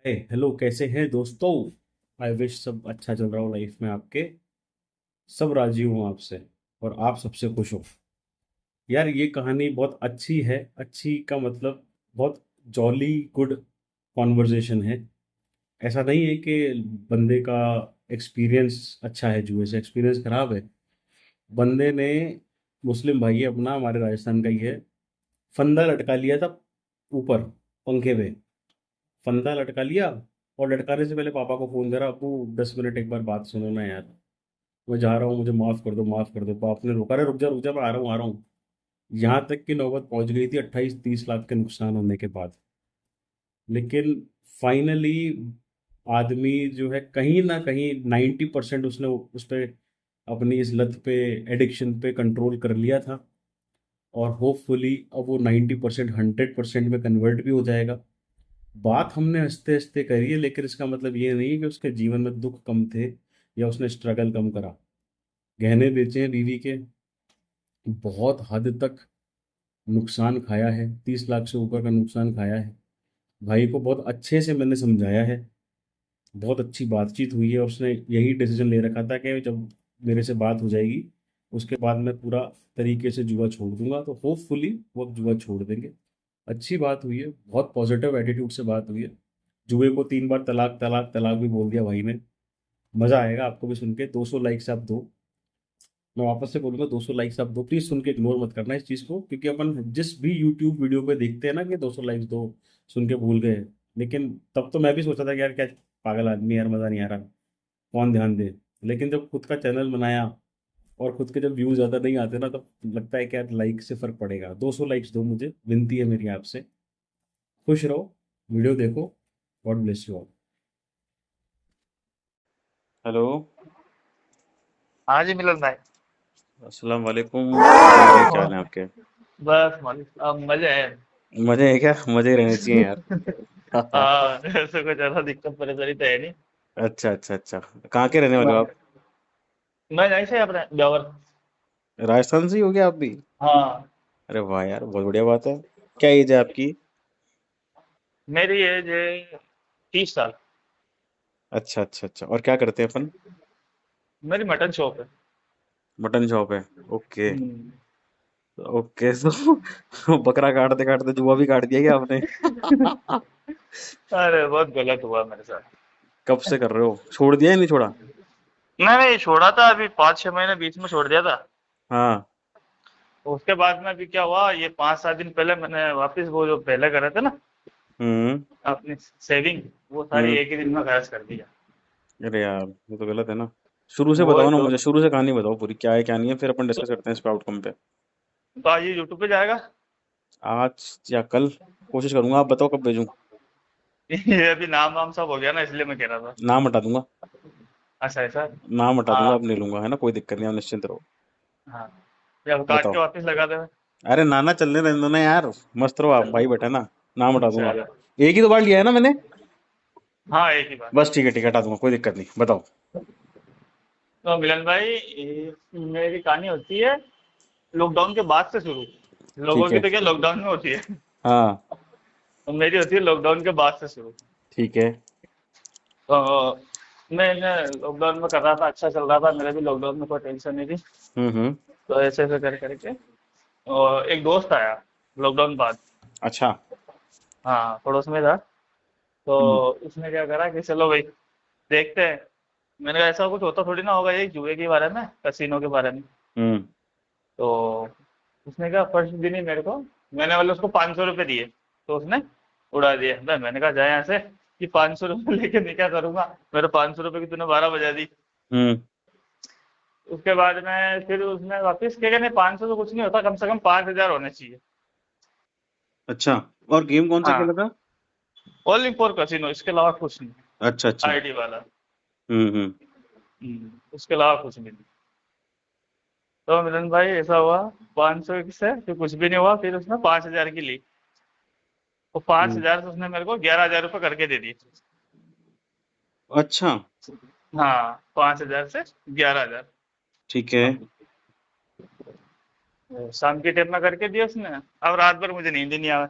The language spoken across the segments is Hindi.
हेलो, कैसे हैं दोस्तों। आई विश सब अच्छा चल रहा हो लाइफ में आपके। सब राजी हूँ आपसे और आप सबसे खुश हो। यार, ये कहानी बहुत अच्छी है। अच्छी का मतलब बहुत जॉली गुड कॉन्वर्जेशन है। ऐसा नहीं है कि बंदे का एक्सपीरियंस अच्छा है, जुए से एक्सपीरियंस खराब है। बंदे ने, मुस्लिम भाई है अपना, हमारे राजस्थान का ही है, फंदा लटका लिया था ऊपर पंखे पे। फंदा लटका लिया और लटकाने से पहले पापा को फोन करा, अबू 10 मिनट एक बार बात सुनो ना यार, मैं जा रहा हूँ, मुझे माफ कर दो माफ कर दो। पाप ने रोका, अरे रुक जा, मैं आ रहा हूँ आ रहा हूँ। यहाँ तक की नौबत पहुंच गई थी 28-30 लाख के नुकसान होने के बाद। लेकिन फाइनली आदमी जो है कहीं ना कहीं 90% उसने उस पे, अपनी इस लत पे, एडिक्शन पे कंट्रोल कर लिया था। और होपफुली अब वो 90% 100% में कन्वर्ट भी हो जाएगा। बात हमने हंसते हंसते करी है, लेकिन इसका मतलब ये नहीं है कि उसके जीवन में दुख कम थे या उसने स्ट्रगल कम करा। गहने बेचे हैं बीवी के, बहुत हद तक नुकसान खाया है, 30 लाख से ऊपर का नुकसान खाया है। भाई को बहुत अच्छे से मैंने समझाया है, बहुत अच्छी बातचीत हुई है और उसने यही डिसीजन ले रखा था कि जब मेरे से बात हो जाएगी उसके बाद मैं पूरा तरीके से जुआ छोड़ दूंगा। तो होपफुली वो अब जुआ छोड़ देंगे। अच्छी बात हुई है, बहुत पॉजिटिव एटीट्यूड से बात हुई है। जुए को 3 बार तलाक तलाक तलाक भी बोल दिया भाई ने। मजा आएगा आपको भी सुन के। 200 लाइक्स आप दो। मैं वापस से बोलूंगा, 200 लाइक्स आप दो प्लीज। सुन के इग्नोर मत करना इस चीज को, क्योंकि अपन जिस भी यूट्यूब वीडियो पे देखते हैं ना कि 200 लाइक्स दो, सुन के भूल गए। लेकिन तब तो मैं भी सोचा था कि यार क्या पागल आदमी, यार मजा नहीं आ रहा, कौन ध्यान दे। लेकिन जब खुद का चैनल बनाया और खुद के जब व्यूज ज्यादा नहीं आते ना, तब लगता है कि यार लाइक से फर्क पड़ेगा। 200 लाइक्स दो, मुझे विनती है मेरी आपसे। खुश रहो, वीडियो देखो। God bless you all. Hello. हाँ जी मिलन भाई। अस्सलाम वालेकुम। क्या भाई, क्या हाल है आपके। बस मौलिक अब मजे है। मजे है क्या, मजे ही रहने चाहिए यार। हाँ ऐसे कोई ज्यादा दिक्कत परेशानी तो है नहीं। अच्छा अच्छा अच्छा। कहाँ के रहने वाले हो आप। मैं यहीं से अपने ब्यावर। राजस्थान से ही हो गया आप भी। हाँ। अरे वाह यार, बहुत बढ़िया बात है। क्या एज है आपकी। मेरी एज है 30 साल। अच्छा अच्छा अच्छा, और क्या करते हैं अपन। मेरी मटन शॉप है। मटन शॉप है। ओके। हम्म। ओके तो बकरा काटते काटते जुआ भी काट दिया क्या आपने। अरे बहुत गलत हुआ मेरे साथ। कब से कर रहे हो, छोड़ दिया या नहीं छोड़ा। नहीं नहीं छोड़ा था, अभी 5-6 महीने बीच में छोड़ दिया था। हाँ। उसके बाद में अभी क्या हुआ, ये 5-7 दिन पहले मैंने वापस वो जो पहले करे थे ना हम्म अपनी सेविंग, वो सारी हम्म। एक ही दिन में खर्च कर दिया। अरे यार, ये तो गलत है ना। शुरू से वो बताओ ना तो मुझे, शुरू से कहानी बताओ पूरी, क्या है क्या नहीं है, फिर अपन डिस्कस करते हैं इस पे आउटकम पे। तो आज ये यूट्यूब पे जाएगा। आज या कल कोशिश करूंगा। आप बताओ कब भेजूं। ये अभी नाम वाम सब हो गया ना, इसलिए मैं कह रहा था। नाम हटा दूंगा। अच्छा ऐसा। नाम हटा दूंगा, हाँ। अब नहीं लूंगा, है ना, कोई दिक्कत नहीं, आप निश्चिंत रहो। हाँ। या काट के बताओ। वापस लगा दे। अरे नाना, चलने रहने दो ना यार। मस्त रहो आप, भाई चलो। बैठा ना। नाम हटा दूंगा। चलो। एक ही तो बार लिया है ना मैंने। हाँ एक ही बात। बस ठीक है, हटा दूंगा, कोई दिक्कत नहीं, बताओ। तो मिलन भाई, मेरी कहानी होती है लॉकडाउन के बाद से शुरू। लोगों ठीक की है। तो क्या लॉकडाउन में होती है। हाँ। तो मेरी होती है लॉकडाउन के बाद से शुरू। ठीक है। तो मैंने लॉकडाउन में कर रहा था, अच्छा चल रहा था मेरा भी, लॉकडाउन में कोई टेंशन नहीं थी। हम्म। तो ऐसे ऐसे कर करके और एक दोस्त आया लॉकडाउन बाद। अच्छा। हाँ पड़ोस में था। तो हम्म उसने क्या करा कि चलो भाई देखते हैं। मैंने कहा ऐसा कुछ होता थोड़ी ना होगा, ये जुए के बारे में, कसिनो के बारे में। हम्म तो उसने कहा फर्स्ट दिन ही मेरे को, मैंने वाले उसको 500 रुपये दिए, तो उसने उड़ा दिया। मैंने कहा जाए यहाँ से, कि 500 रुपये लेके मैं क्या करूंगा, मेरे 500 रुपये की तूने 12 बजा दी। हम्म। उसके बाद में फिर उसने वापस क्या, कहने 500 तो कुछ नहीं होता, कम से कम 5,000 होने चाहिए। अच्छा। और गेम कौन सा हाँ। खेला था। ओनली फॉर कसिनो, इसके अलावा कुछ नहीं। अच्छा अच्छा। आईडी वाला। हम्म। उसके अलावा कुछ नहीं। तो मिलन भाई ऐसा हुआ, 500 से फिर कुछ भी नहीं हुआ, फिर उसने 5,000 की ली। वो पांच हम्म। हजार से उसने मेरे को 11,000 रुपये करके दे दिए। अच्छा। हाँ 5,000 से 11,000। ठीक है। शाम के टाइम में करके दिया उसने। अब रात भर मुझे नींद ही नहीं आया,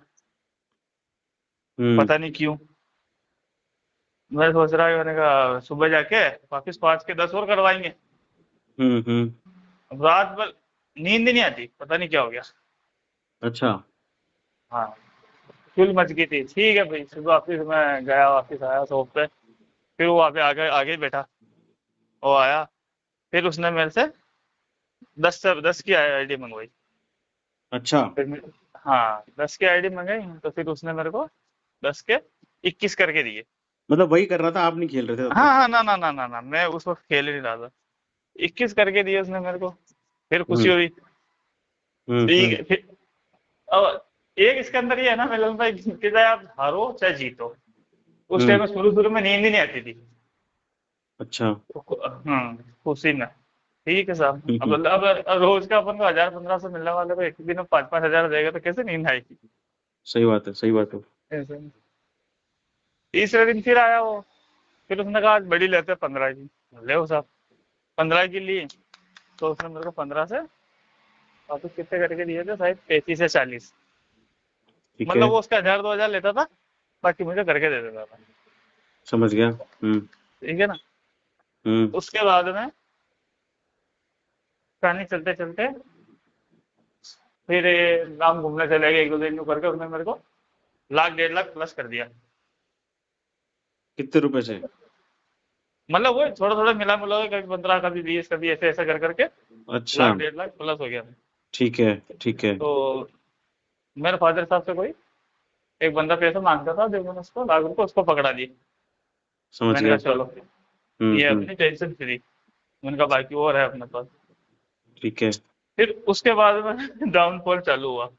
हम्म। पता नहीं क्यों। मैं सोच रहा है, मैंने कहा सुबह जाके वापिस 5 के 10 और करवाएंगे। हम्म। अब रात भर नींद ही नहीं आती, पता नहीं क्या हो गया। अच्छा। हाँ, चुल मच गई थी। ठीक है भाई, सुबह वापिस मैं गया, वापिस आया शॉप पे। फिर वो वहाँ पे आगे आगे ही बैठा, वो आया। फिर उसने मेरे से 10 की आईडी मंगवाई। अच्छा, फिर हाँ, 10 की आईडी मंगाई, तो फिर उसने मेरे को 10 के 21 करके दिए। मतलब वही कर रहा था, आप नहीं खेल रहे थे तब हाँ तक? हाँ, ना ना ना ना ना, मैं उस वक्त खेल ही नहीं रहा था। 21 करके दिए उसने मेरे को। फिर खुशी हम्म हुई। ठीक हम्म। है, फिर अब एक इसके अंदर ये है ना मिलन भाई, कि चाहे आप हारो चाहे जीतो, उस टाइम हम्म। में शुरू शुरू में नींद ही नहीं आती थी। अच्छा। खुशी में। ठीक है साहब, हम्म। अब रोज का अपन को 1000-1500 मिलने वाले को एक दिन में 5-5 हजार देगा, तो कैसे नींद आएगी। सही बात है, सही बात है। ऐसे। तीसरे दिन फिर आया वो। फिर उसने कहा आज बड़ी लेते हैं 15 की। ले साहब, 15 की ली। तो उसने मेरे को 15 से वापस कितने करके दिए थे, शायद 35 या 40। ठीक है। मतलब वो उसका 1000-2000 लेता था, बाकी मुझे करके दे देता था। समझ गया। ठीक है ना। हम्म। उसके बाद में कहानी चलते चलते फिर हम घूमने चले गए, 1-2 दिन को करके उसने मेरे को 1 लाख 1.5 लाख प्लस कर दिया। कितने रुपए से? मतलब वो थोड़ा थोड़ा मिला मिला के, कभी 15, कभी 20, कभी ऐसे ऐसे कर करके अच्छा। 1 लाख 1.5 लाख प्लस हो गया। ठीक है, ठीक है। तो मेरे फादर साहब से कोई एक बंदा पैसा मांगता था, जो मैंने उसको 1 लाख रुपए उसको पकड़ा दिए। समझ मैंने कहा गया। चलो, ये हम्म। अपनी टेंशन फ्री। मैंने कहा बाकी और है अपने पास। ठीक है। फिर उसके बाद में डाउनफॉल चालू हुआ।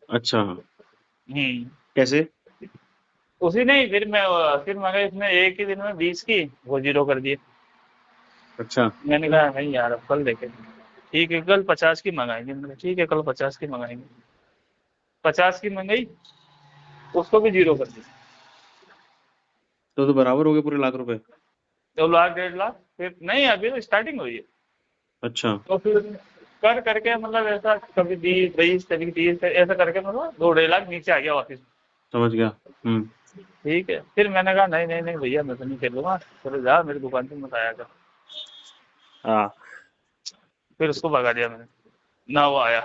अच्छा। हम्म। कैसे? उसी नहीं, फिर मैं इसने एक ही दिन में 20 की वो जीरो कर दिए। अच्छा। मैंने कहा नहीं यार, अब कल देखेंगे। ठीक है, कल 50 की मंगाएंगे। मैंने कहा, ठीक है कल 50 की मंगाएंगे। 50 की मंगाई, उसको भी जीरो कर दिया। तो बराबर हो गए पूरे लाख रुपए? 2 लाख 1.5 लाख, फिर नहीं, अभी तो स्टार्टिंग हुई है। अच्छा। तो फिर कर करके मतलब ऐसा कभी 20 22, कभी 30, ऐसा करके मतलब 2-2.5 लाख नीचे आ गया वापस। समझ गया। ठीक है, फिर मैंने कहा नहीं नहीं नहीं भैया, मैं तो नहीं खेलूंगा, चलो जा मेरी दुकान पे मत आया कर। हाँ। फिर उसको भगा दिया मैंने। ना वो आया।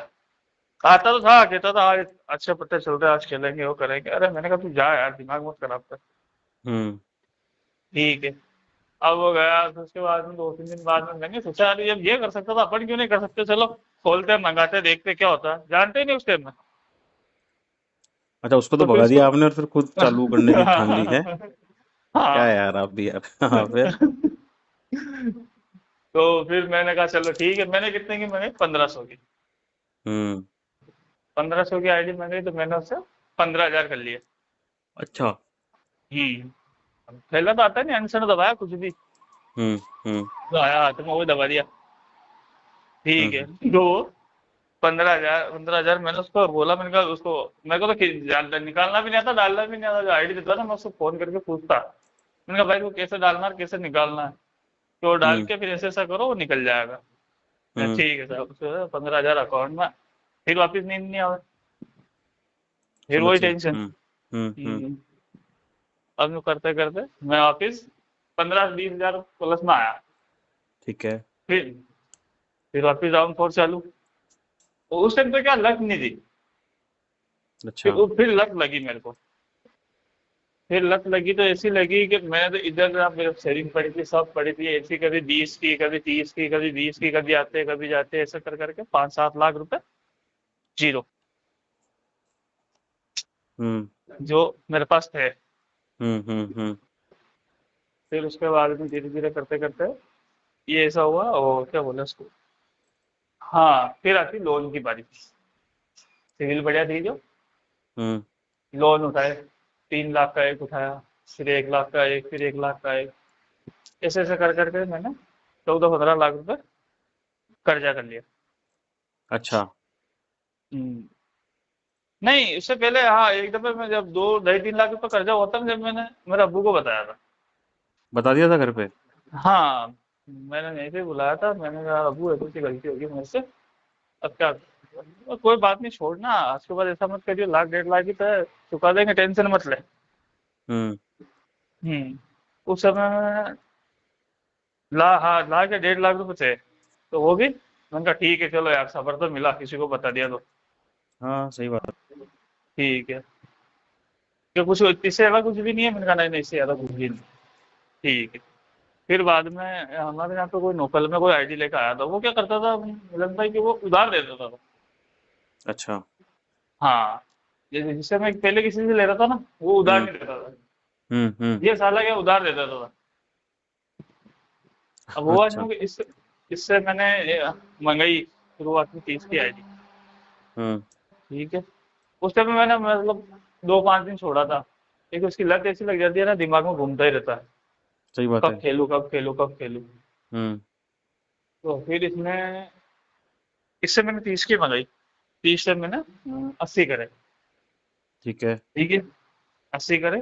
आता तो था, कहता था आज अच्छे पत्ते चल रहे हैं, आज खेलेंगे वो करेंगे। अरे मैंने कहा तू जा यार, दिमाग मत खराब कर। हम्म। ठीक है। अब वो गया, तो उसके बाद में 2-3 दिन बाद में मैंने सोचा यार, जब ये कर सकता था अपन क्यों नहीं कर सकते, चलो खोलते हैं, मंगाते हैं, देखते हैं क्या होता है, जानते ही नहीं उस टाइम में। अच्छा, उसको तो तो फिर भगा उसको दिया आपने और फिर खुद चालू करने की ठान ली है? क्या है हाँ। यार, आप भी यार। हाँ, फिर? तो फिर मैंने कहा चलो ठीक है, मैंने कितने की मंगाई, 1500 की। हम्म। 1500 की आईडी मंगाई, तो मैंने उससे 15 हजार कर लिए। अच्छा। पहला तो आता नहीं, अनसन दबाया कुछ भी, हम्म हम्म तो आया हाथ में, वो दबा दिया। ठीक है। हम्म तो 15 हजार मैंने उसको बोला, मैंने कहा उसको, मेरे को तो निकालना भी नहीं आता, डालना भी नहीं आता। जो आईडी देता था मैं उसको फोन करके पूछता, मैंने कहा भाई वो कैसे डालना है, कैसे निकालना है। तो वो डाल हम्म के फिर ऐसे ऐसा करो, वो निकल जाएगा। मैं हम्म। ठीक है सर, उसको 15 हजार अकाउंट में। फिर वापिस नींद नहीं आवे, फिर समझ वही गया। टेंशन। हम्म। हम्म। अब यूँ करते करते मैं वापिस 15-20 हजार प्लस में आया। ठीक है। फिर फिर वापिस डाउन फोर चालू। तो उस टाइम तो क्या लक नहीं थी। अच्छा। फिर लत लगी मेरे को। फिर लत लगी तो ऐसी लगी कि मैंने तो इधर उधर मेरे सेविंग पड़ी थी, सब पड़ी थी ऐसी, कभी 20 की, कभी 30 की, कभी 20 की, कभी आते कभी जाते, ऐसे कर करके 5-7 लाख रुपए जीरो, हम्म जो मेरे पास थे। हम्म। फिर उसके बाद में धीरे धीरे करते करते ये ऐसा हुआ, और क्या बोले उसको, हाँ, फिर आती लोन की बारी। सिविल बढ़िया थी जो, हम्म। लोन उठाए। 3 लाख का एक उठाया, फिर 1 लाख का एक, फिर 1 लाख का एक, ऐसे ऐसे कर करके मैंने 14-15 लाख रुपए कर्जा कर लिया। अच्छा। हम्म। नहीं, उससे पहले हाँ, एक दफे मैं जब 2 ढाई 3 लाख रुपए कर्जा हुआ था, जब मैंने मेरे अब्बू को बताया था। बता दिया था घर पे? हाँ, मैंने यहीं पे बुलाया था, मैंने कहा अब्बू ऐसी सी गलती होगी मेरे से, अब क्या कोई बात नहीं, छोड़ना आज के बाद ऐसा मत करियो, 1 लाख 1.5 लाख ही तो है, चुका देंगे, टेंशन मत ले। हम्म उस समय हाँ ला के 1.5 लाख रुपए थे, तो वो भी मैंने कहा ठीक है चलो यार, सबर तो मिला, किसी को बता दिया तो हाँ सही बात। ठीक है। कि कुछ इससे ज्यादा कुछ भी नहीं है, मैंने कहा नहीं नहीं, इससे ज्यादा कुछ भी नहीं। ठीक है। फिर बाद में हमारे यहाँ पे कोई नोकल में कोई आईडी लेकर आया था, वो क्या करता था मिलन भाई, कि वो उधार दे देता था। अच्छा। हाँ, जैसे जिससे मैं पहले किसी से ले रहा था ना, वो उधार हम्म नहीं देता था। हम्म। ये साला क्या उधार दे देता था। अब हुआ अच्छा। यूं कि इससे मैंने मंगाई शुरुआत में 30 की आईडी। हम्म। ठीक है। उस टाइम में मैंने मतलब 2-5 दिन छोड़ा था, एक उसकी लत ऐसी लग जाती है ना, दिमाग में घूमता ही रहता है, सही बात कब है। खेलूं कब खेलूं कब खेलूं। हम्म। तो फिर इसमें इससे मैंने 30 की मंगाई, 30 से मैंने 80 करे। ठीक है। ठीक है, 80 करे।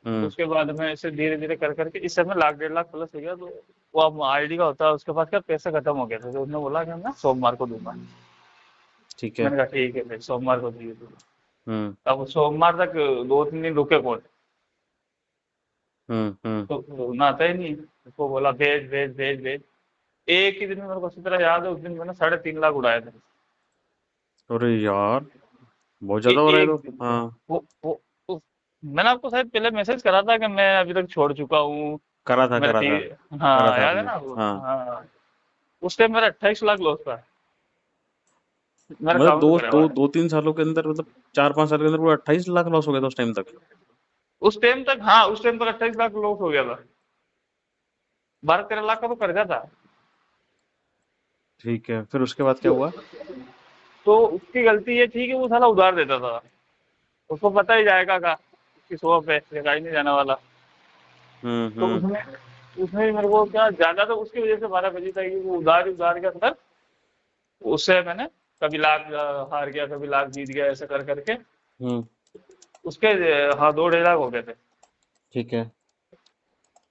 हम्म। उसके बाद में ऐसे धीरे धीरे कर करके इस समय लाख 1.5 लाख प्लस हो गया। तो वो अब आईडी का होता है, उसके पास क्या पैसे खत्म हो गए थे, तो उसने बोला कि मैं सोमवार को दूंगा। ठीक है। मैंने कहा ठीक है फिर सोमवार को दिए दूंगा। हम्म अब सोमवार तक 2-3 दिन रुके कौन, हम्म। तो रोना आता ही नहीं। उसको बोला भेज भेज भेज भेज। एक ही दिन में मेरे को अच्छी तरह याद है, उस दिन मैंने 3.5 लाख उड़ाए थे। अरे यार, बहुत ज्यादा हो रहा है एक तो। दिन में। हाँ, वो मैंने आपको शायद पहले मैसेज करा था कि मैं अभी तक छोड़ चुका हूँ। करा था मेरा करा था। करा हाँ था याद है आपने। ना वो, हाँ, हाँ। उस टाइम मेरा 28 लाख लॉस था, मेरा मतलब काउंट करे हुआ है। 2-3 सालों के अंदर, मतलब 4-5 साल के अंदर पूरा 28 लाख लॉस हो गया था उस टाइम तक। उस टाइम तक, हाँ उस टाइम तक 28 लाख लॉस हो गया था। 12-13 लाख का तो कर्जा था। ठीक है, फिर उसके बाद क्या तो, हुआ? तो उसकी गलती ये थी कि वो साला उधार देता था। उसको पता ही जाएगा का उसकी शॉप है, लेकर ही नहीं जाने वाला। तो हम्म। उसने उसने भी मेरे को क्या ज्यादा, तो उसकी वजह से 12 बजी था कि वो उधार ही उधार के अंदर, उससे मैंने कभी लाख हार गया, कभी लाख जीत गया, ऐसे कर करके हम्म। उसके हाँ 2-2.5 लाख हो गए थे। ठीक है।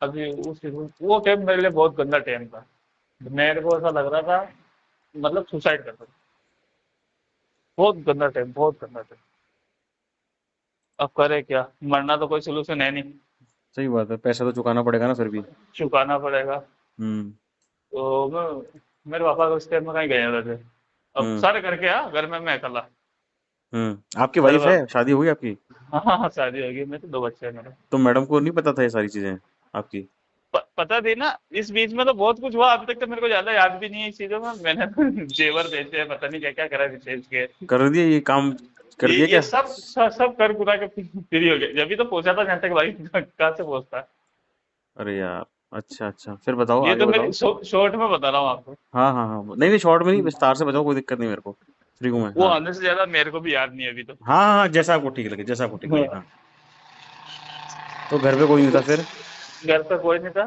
अभी उस वो टाइम मेरे लिए बहुत गंदा टाइम था। मेरे को ऐसा लग रहा था मतलब सुसाइड कर सकता। बहुत गंदा टाइम, बहुत गंदा टाइम। अब करे क्या, मरना तो कोई सोल्यूशन है नहीं, सही बात है, पैसा तो चुकाना पड़ेगा ना फिर भी। चुकाना पड़ेगा। हम्म तो मेरे पापा को उस टाइम में कहीं गए हुए थे। अब हम्म सारे करके घर में मैं अकेला। आपकी मेरे वाइफ है, शादी हुई आपकी? हाँ हाँ हाँ, शादी हो गई, मैं तो 2 बच्चे हैं मेरे। तो मैडम को नहीं पता था ये सारी चीजें आपकी? पता थी ना। इस बीच में तो बहुत कुछ हुआ, अभी तक तो मेरे को ज्यादा याद भी नहीं है इस चीजों में। मैंने जेवर बेचे हैं, पता नहीं क्या क्या करा बेच के। कर दिया ये काम? कर दिया ये क्या? सब कर कुरा के फ्री हो गए, जब भी तो पहुंचा था जहाँ तक भाई, कहाँ से पहुंचता। अरे यार, अच्छा अच्छा, फिर बताओ, ये आगे तो मेरी बताओ। शॉर्ट में बता रहा हूँ आपको। हाँ हाँ हाँ, नहीं नहीं, शॉर्ट में नहीं, विस्तार से बताओ, कोई दिक्कत नहीं मेरे को। फ्री हूँ मैं, वो हाँ। आने से ज्यादा मेरे को भी याद नहीं है अभी तो। हाँ हाँ हाँ, जैसा आपको ठीक लगे, जैसा आपको ठीक लगे, हाँ। हाँ। तो घर पे कोई नहीं था फिर? घर पे कोई नहीं था।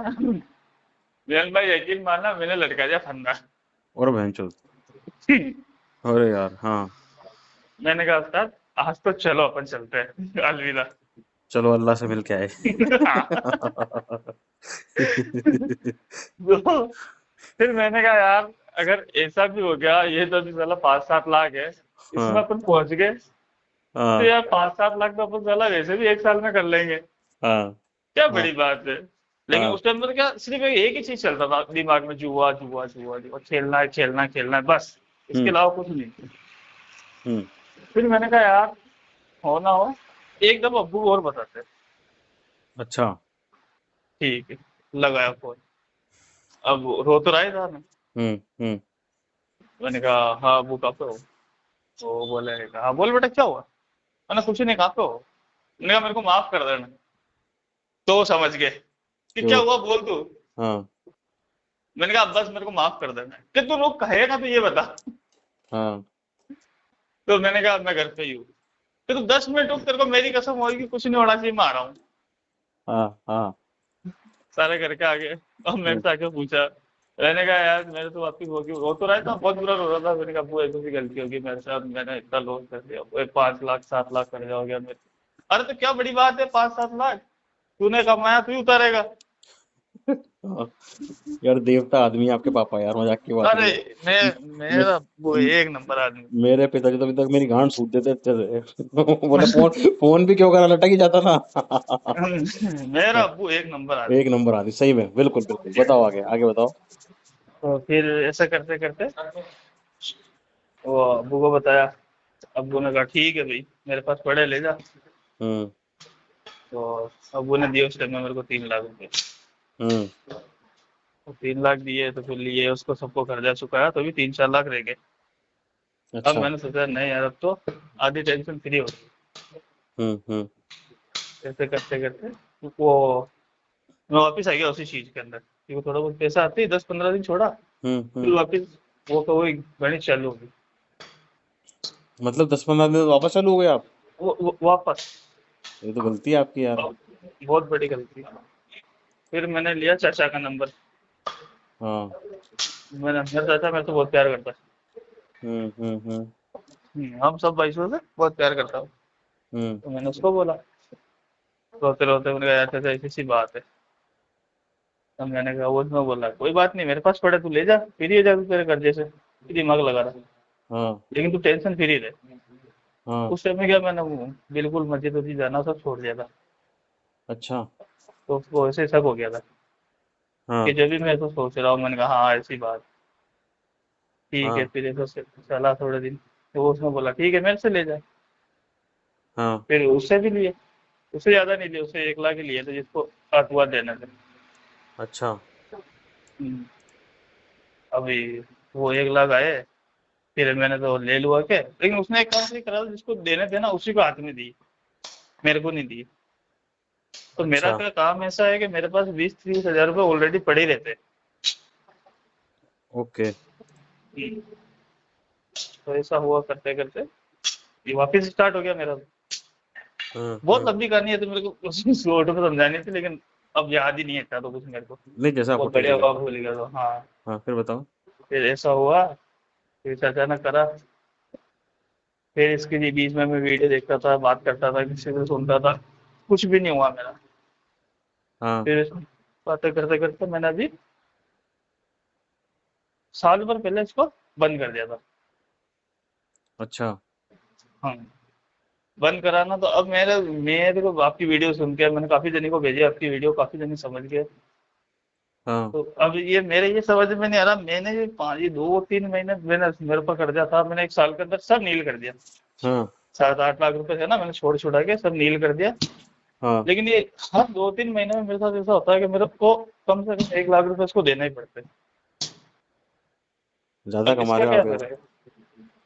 मिलन भाई यकीन मानना, मैंने लटका दिया फंदा। और बहनचोद। अरे यार, हाँ। मैंने कहा उस्ताद आज तो चलो अपन चलते हैं, अलविदा। चलो अल्लाह से मिल के आए। तो फिर मैंने कहा यार, अगर ऐसा भी हो गया, ये तो अभी साला 5-7 लाख है, इसमें हाँ अपन पहुंच गए, तो हाँ यार 5-7 लाख तो अपन साला वैसे भी एक साल में कर लेंगे, हाँ क्या हाँ बड़ी बात है। लेकिन हाँ। उस टाइम पर क्या सिर्फ एक ही चीज चलता था दिमाग में, जुआ जुआ जुआ जुआ, खेलना है खेलना है खेलना है, बस इसके हम्म अलावा कुछ नहीं। हम्म। फिर मैंने कहा यार, हो ना हो, एकदम अब्बू को और बताते हैं। अच्छा। ठीक है, लगाया फोन। अब रो तो रहा था। हम्म। मैंने कहा हाँ अब्बू कहाँ पे हो। तो वो बोले, हाँ बोल बेटा क्या हुआ। मैंने कुछ नहीं, कहाँ पे हो। मैंने कहा मेरे को माफ कर देना। तो वो समझ गए कि क्या क्यों? हुआ, बोल तू। हाँ मैंने कहा बस मेरे को माफ कर देना, कि तू लोग कहेगा तो ये बता। हाँ तो मैंने कहा मैं घर पे ही हूँ। कि तू 10 मिनट रुक, तेरे को मेरी कसम होगी कि कुछ नहीं होना चाहिए, मैं आ रहा हूँ। हाँ हाँ। सारे करके आ गए। और मेरे हम्म से आके पूछा। मैंने कहा यार मेरे तो वापिस होगी, रो तो रहा था, बहुत बुरा रो रहा था। मैंने कहा वो ऐसी गलती होगी मेरे साथ, मैंने इतना लॉस कर दिया, वो 5 लाख 7 लाख कर हो गया मेरे। अरे तो क्या बड़ी बात है, 5-7 लाख तूने कमाया तू ही उतारेगा। हाँ, यार देवता आदमी है आपके पापा, यार मजाक की बात अरे नहीं है। मैं मे, मेरा वो एक नंबर आदमी। मेरे पिताजी तो अभी तक मेरी गांड सूद देते अच्छे से। बोले फोन फोन भी क्यों करा, लटक ही जाता था। मेरा हाँ, अब्बू एक नंबर आदमी। एक नंबर आदमी सही में, बिल्कुल बिल्कुल। बताओ आगे, आगे बताओ। तो फिर ऐसा करते करते वो अब्बू को बताया। अब्बू ने कहा ठीक है भाई, मेरे पास पड़े ले जा। हम्म। तो अब्बू ने दिए उस टाइम में मेरे को 3 लाख रुपए। हम्म। तो 3 लाख दिए तो फिर लिए उसको, सबको कर्जा चुकाया, तो भी 3-4 लाख रह गए। अब अच्छा। मैंने सोचा नहीं यार, अब तो आधी टेंशन फ्री हो गई। हम्म। ऐसे करते करते वो मैं वापस आ गया उसी चीज के अंदर, क्योंकि थोड़ा बहुत पैसा आते ही 10-15 दिन छोड़ा, फिर हम्म। वापस वो तो वही गणित चालू होगी। मतलब 10-15 दिन वापस चालू हो गए आप? वो वापस। ये तो गलती है आपकी यार। बहुत बड़ी गलती। फिर मैंने लिया चाचा का नंबर। हाँ। मैंने, मेरा चाचा मेरे से बहुत प्यार करता हम्म। है। हम सब भाइयों से बहुत प्यार करता हूँ। हम्म। तो मैंने उसको बोला, रोते रोते, मैंने कहा यार चाचा ऐसी सी बात है। तो मैंने कहा, वो उसने बोला कोई बात नहीं, मेरे पास पड़े तू ले जा, फ्री हो जा तू तेरे कर्जे से, दिमाग लगा रहा, हाँ। लेकिन तू टेंशन फ्री रहे। हाँ। उस टाइम में क्या, मैंने वो बिल्कुल मस्जिद वस्जिद जाना सब छोड़ दिया था। अच्छा। तो उसको ऐसे शक हो गया था कि हाँ। जब भी मैं तो सोच रहा हूँ, मैंने कहा हाँ ऐसी बात, ठीक है। हाँ। फिर ऐसा चला थोड़े दिन, तो वो उसने बोला ठीक है मेरे से ले जा। हाँ। फिर उससे भी लिए, उससे ज्यादा नहीं लिए, उससे 1 लाख ही लिए थे जिसको अखबार देने थे। अच्छा। हम्म, अभी वो 1 लाख आए, फिर मैंने तो ले लुआ के, लेकिन उसने एक काम सही करा था, जिसको देने थे ना उसी को हाथ में दी, मेरे को नहीं दी। तो मेरा अच्छा। क्या काम ऐसा है कि मेरे पास 20-30 हजार रुपये ऑलरेडी पड़े ही रहते हैं। ओके। तो ऐसा हुआ करते करते ये वापस स्टार्ट हो गया मेरा। बहुत हम्म। लंबी कहानी है, तो मेरे को उसी ऑटो में समझानी थी, लेकिन अब याद ही नहीं है था तो कुछ मेरे को। नहीं, जैसा आपको बहुत ठीक बढ़िया लगे। हुआ भूल गया तो, हाँ। हाँ, फिर बताओ। फिर ऐसा हुआ, फिर अचानक करा। फिर इसके लिए बीच में मैं वीडियो देखता था, बात करता था, किसी से सुनता था, कुछ भी नहीं हुआ मेरा। हाँ। फिर बातें करते करते मैंने अभी साल भर पहले इसको बंद कर दिया था। अच्छा। हाँ, बंद कराना तो अब मेरे को आपकी वीडियो सुन के मैंने काफी जने को भेजी, आपकी वीडियो काफी जने समझ गए। हाँ। तो अब ये मेरे ये समझ में नहीं आ रहा, मैंने ये 2-3 महीने मैंने मेरे पर कर्जा था, मैंने 1 साल के अंदर सब नील कर दिया। हाँ। 7-8 लाख रुपए थे ना, मैंने छोड़ छुड़ा के सब नील कर दिया। हाँ। लेकिन ये हर 2-3 महीने में मेरे साथ ऐसा होता है कि मेरे को कम से कम 1 लाख रुपए इसको देना ही पड़ते हैं। ज्यादा अब कमा इसका रहे हो क्या आप यार। करें?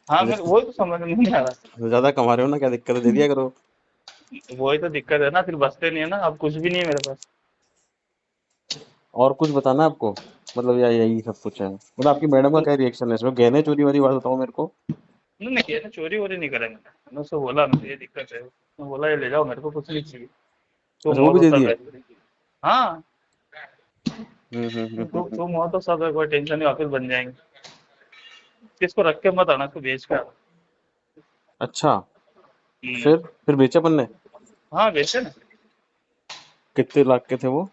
हाँ, मेरे वही तो समझ में नहीं आ रहा। ज्यादा कमा रहे हो ना, क्या दिक्कत है, दे दिया करो। वही तो दिक्कत है ना, फिर बचते नहीं है ना, अब कुछ भी नहीं है मेरे पास। और कुछ बताना है आपको? मतलब या यही सब कुछ है? मतलब आपकी मैडम का क्या रिएक्शन है इसमें? गहने चोरी वाली बात बताओ मेरे को। नहीं नहीं, ये चोरी वोरी नहीं करेंगे। मैंने उससे बोला मुझे ये दिक्कत है, उसने बोला ये ले जाओ, मेरे को कुछ नहीं चाहिए, तुम अच्छा, वो हो भी तो दे सब दिए? है। हाँ, हम्म। तुम हो तो सब है, कोई टेंशन नहीं, वापस बन जाएंगे। किसको रख के मत आना, इसको बेच कर। अच्छा। हम्म, फिर बेचे अपन ने? हाँ बेचे ना। कितने लाख के थे वो?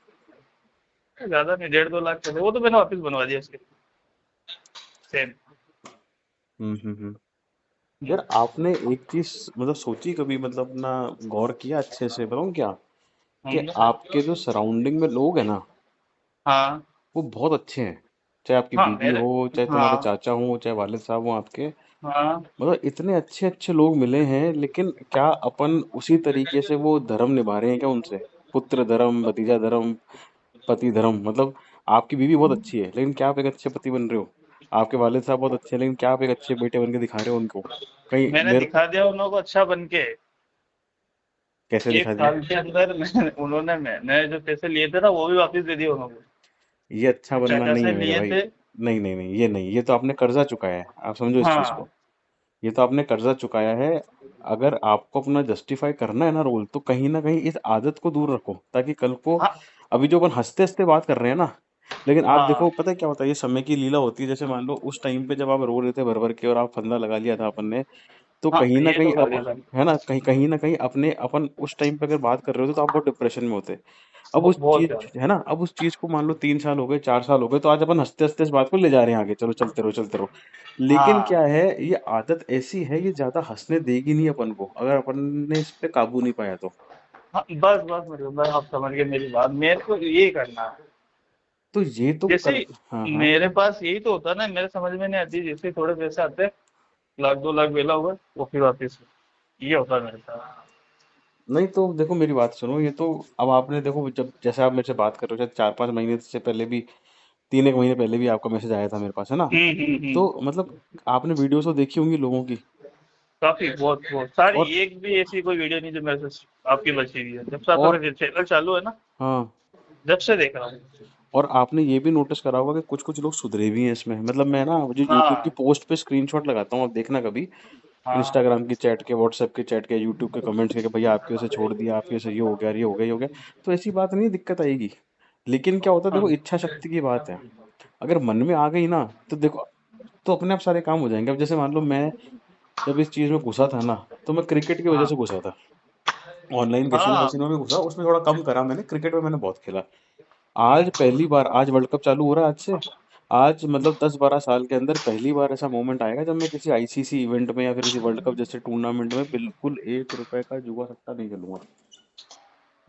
ज्यादा नहीं, 1.5-2 लाख के थे वो, तो मैंने वापस बनवा दिया उसके सेम। हम्म। यार आपने एक चीज मतलब सोची कभी, मतलब ना, गौर किया अच्छे से, बताऊँ क्या? कि आपके जो सराउंडिंग में लोग हैं ना, हाँ वो बहुत अच्छे हैं। चाहे आपकी हाँ बीवी मेरे, हो, चाहे तुम्हारे हाँ चाचा हो, चाहे वालिद साहब हो आपके। हाँ मतलब इतने अच्छे अच्छे लोग मिले हैं, लेकिन क्या अपन उसी तरीके से वो धर्म निभा रहे हैं क्या उनसे? पुत्र धर्म, भतीजा धर्म, पति धर्म। मतलब आपकी बीवी बहुत अच्छी है, लेकिन क्या आप एक अच्छे पति बन रहे हो? आपके वालिद साहब बहुत अच्छे हैं, लेकिन क्या आप एक अच्छे बेटे बन के दिखा रहे हो उनको? कहीं मैंने मेरे दिखा दिया उन लोगों को अच्छा बन के। कैसे एक दिखा दिया? साल के अंदर मैंने जो पैसे लिए थे ना, वो भी वापस दे दिए उन्होंने। ये अच्छा बनना चाचा नहीं से है मेरे लिए भाई। थे। नहीं नहीं नहीं, ये नहीं, ये तो आपने कर्जा चुकाया है, आप समझो इस चीज हाँ को। ये तो आपने कर्जा चुकाया है। अगर आपको अपना जस्टिफाई करना है ना रोल, तो कहीं ना कहीं इस आदत को दूर रखो, ताकि कल को, हाँ अभी जो अपन हंसते हंसते बात कर रहे हैं ना, लेकिन आप हाँ देखो पता है क्या होता है, ये समय की लीला होती है। जैसे मान लो उस टाइम पे जब आप रो रहे थे भर भर के, और आप फंदा लगा लिया था अपन ने, तो हाँ कहीं ना ये कहीं तो कर अब, दिया सर। है ना, कहीं कहीं ना कहीं अपने अपन उस टाइम पे अगर बात कर रहे होते तो आप बहुत डिप्रेशन में होते। अब उस बहुत चीज, ज्यादा। है ना, अब उस चीज को मान लो 3 साल हो गए, 4 साल हो गए, तो आज अपन हंसते हंसते इस बात को ले जा रहे हैं आगे, चलो चलते रहो चलते रहो। लेकिन हाँ क्या है, ये आदत ऐसी है, ये ज्यादा हंसने देगी नहीं अपन को, अगर अपन ने इस पे काबू नहीं पाया तो। हाँ, बस बस मतलब बस आप समझ गए मेरी बात, मेरे को यही करना है। तो ये तो जैसे कर। हाँ हाँ। मेरे पास यही तो होता है ना, मेरे समझ में नहीं आती, जैसे थोड़े पैसे आते हैं, 1 लाख 2 लाख वेला हुआ वो फिर वापस, ये होता है मेरे साथ। नहीं तो देखो मेरी बात सुनो, ये तो अब आपने देखो, जब जैसे आप मेरे से बात कर रहे हो, शायद 4-5 महीने से पहले भी, 3 एक महीने पहले भी आपका मैसेज आया था मेरे पास, है ना। तो हम्म। मतलब आपने वीडियोस तो देखी होंगी लोगों की। काफी बहुत बहुत सारी, और एक भी ऐसी कोई वीडियो नहीं जो मेरे से आपकी बची हुई है, जब से आपका और चैनल चालू है ना, हाँ, जब से देख रहा हूँ। और आपने ये भी नोटिस करा होगा कि कुछ कुछ लोग सुधरे भी हैं इसमें, मतलब मैं ना जो यूट्यूब की हाँ पोस्ट पे स्क्रीनशॉट लगाता हूँ, आप देखना कभी, हाँ इंस्टाग्राम की चैट के, व्हाट्सएप के चैट के, यूट्यूब के कमेंट्स के, कि भैया आपकी वजह से छोड़ दिया, आपकी वजह से ये हो गया, ये हो गया, ये हो गया। तो ऐसी बात नहीं है, दिक्कत आएगी। लेकिन क्या होता है, देखो हाँ इच्छा शक्ति की बात है। अगर मन में आ गई ना, तो देखो, तो अपने आप सारे काम हो जाएंगे। अब जैसे मान लो मैं जब इस चीज में घुसा था ना, तो मैं क्रिकेट की वजह हाँ से घुसा था। ऑनलाइन कैसीनो हाँ वैसीनो में घुसा, उसमें थोड़ा कम करा मैंने, क्रिकेट में मैंने बहुत खेला। आज पहली बार, आज वर्ल्ड कप चालू हो रहा है आज से, आज मतलब 10-12 साल के अंदर पहली बार ऐसा मोमेंट आएगा जब मैं किसी आईसीसी इवेंट में या फिर किसी वर्ल्ड कप जैसे टूर्नामेंट में बिल्कुल 1 रुपए का जुआ सट्टा नहीं खेलूंगा।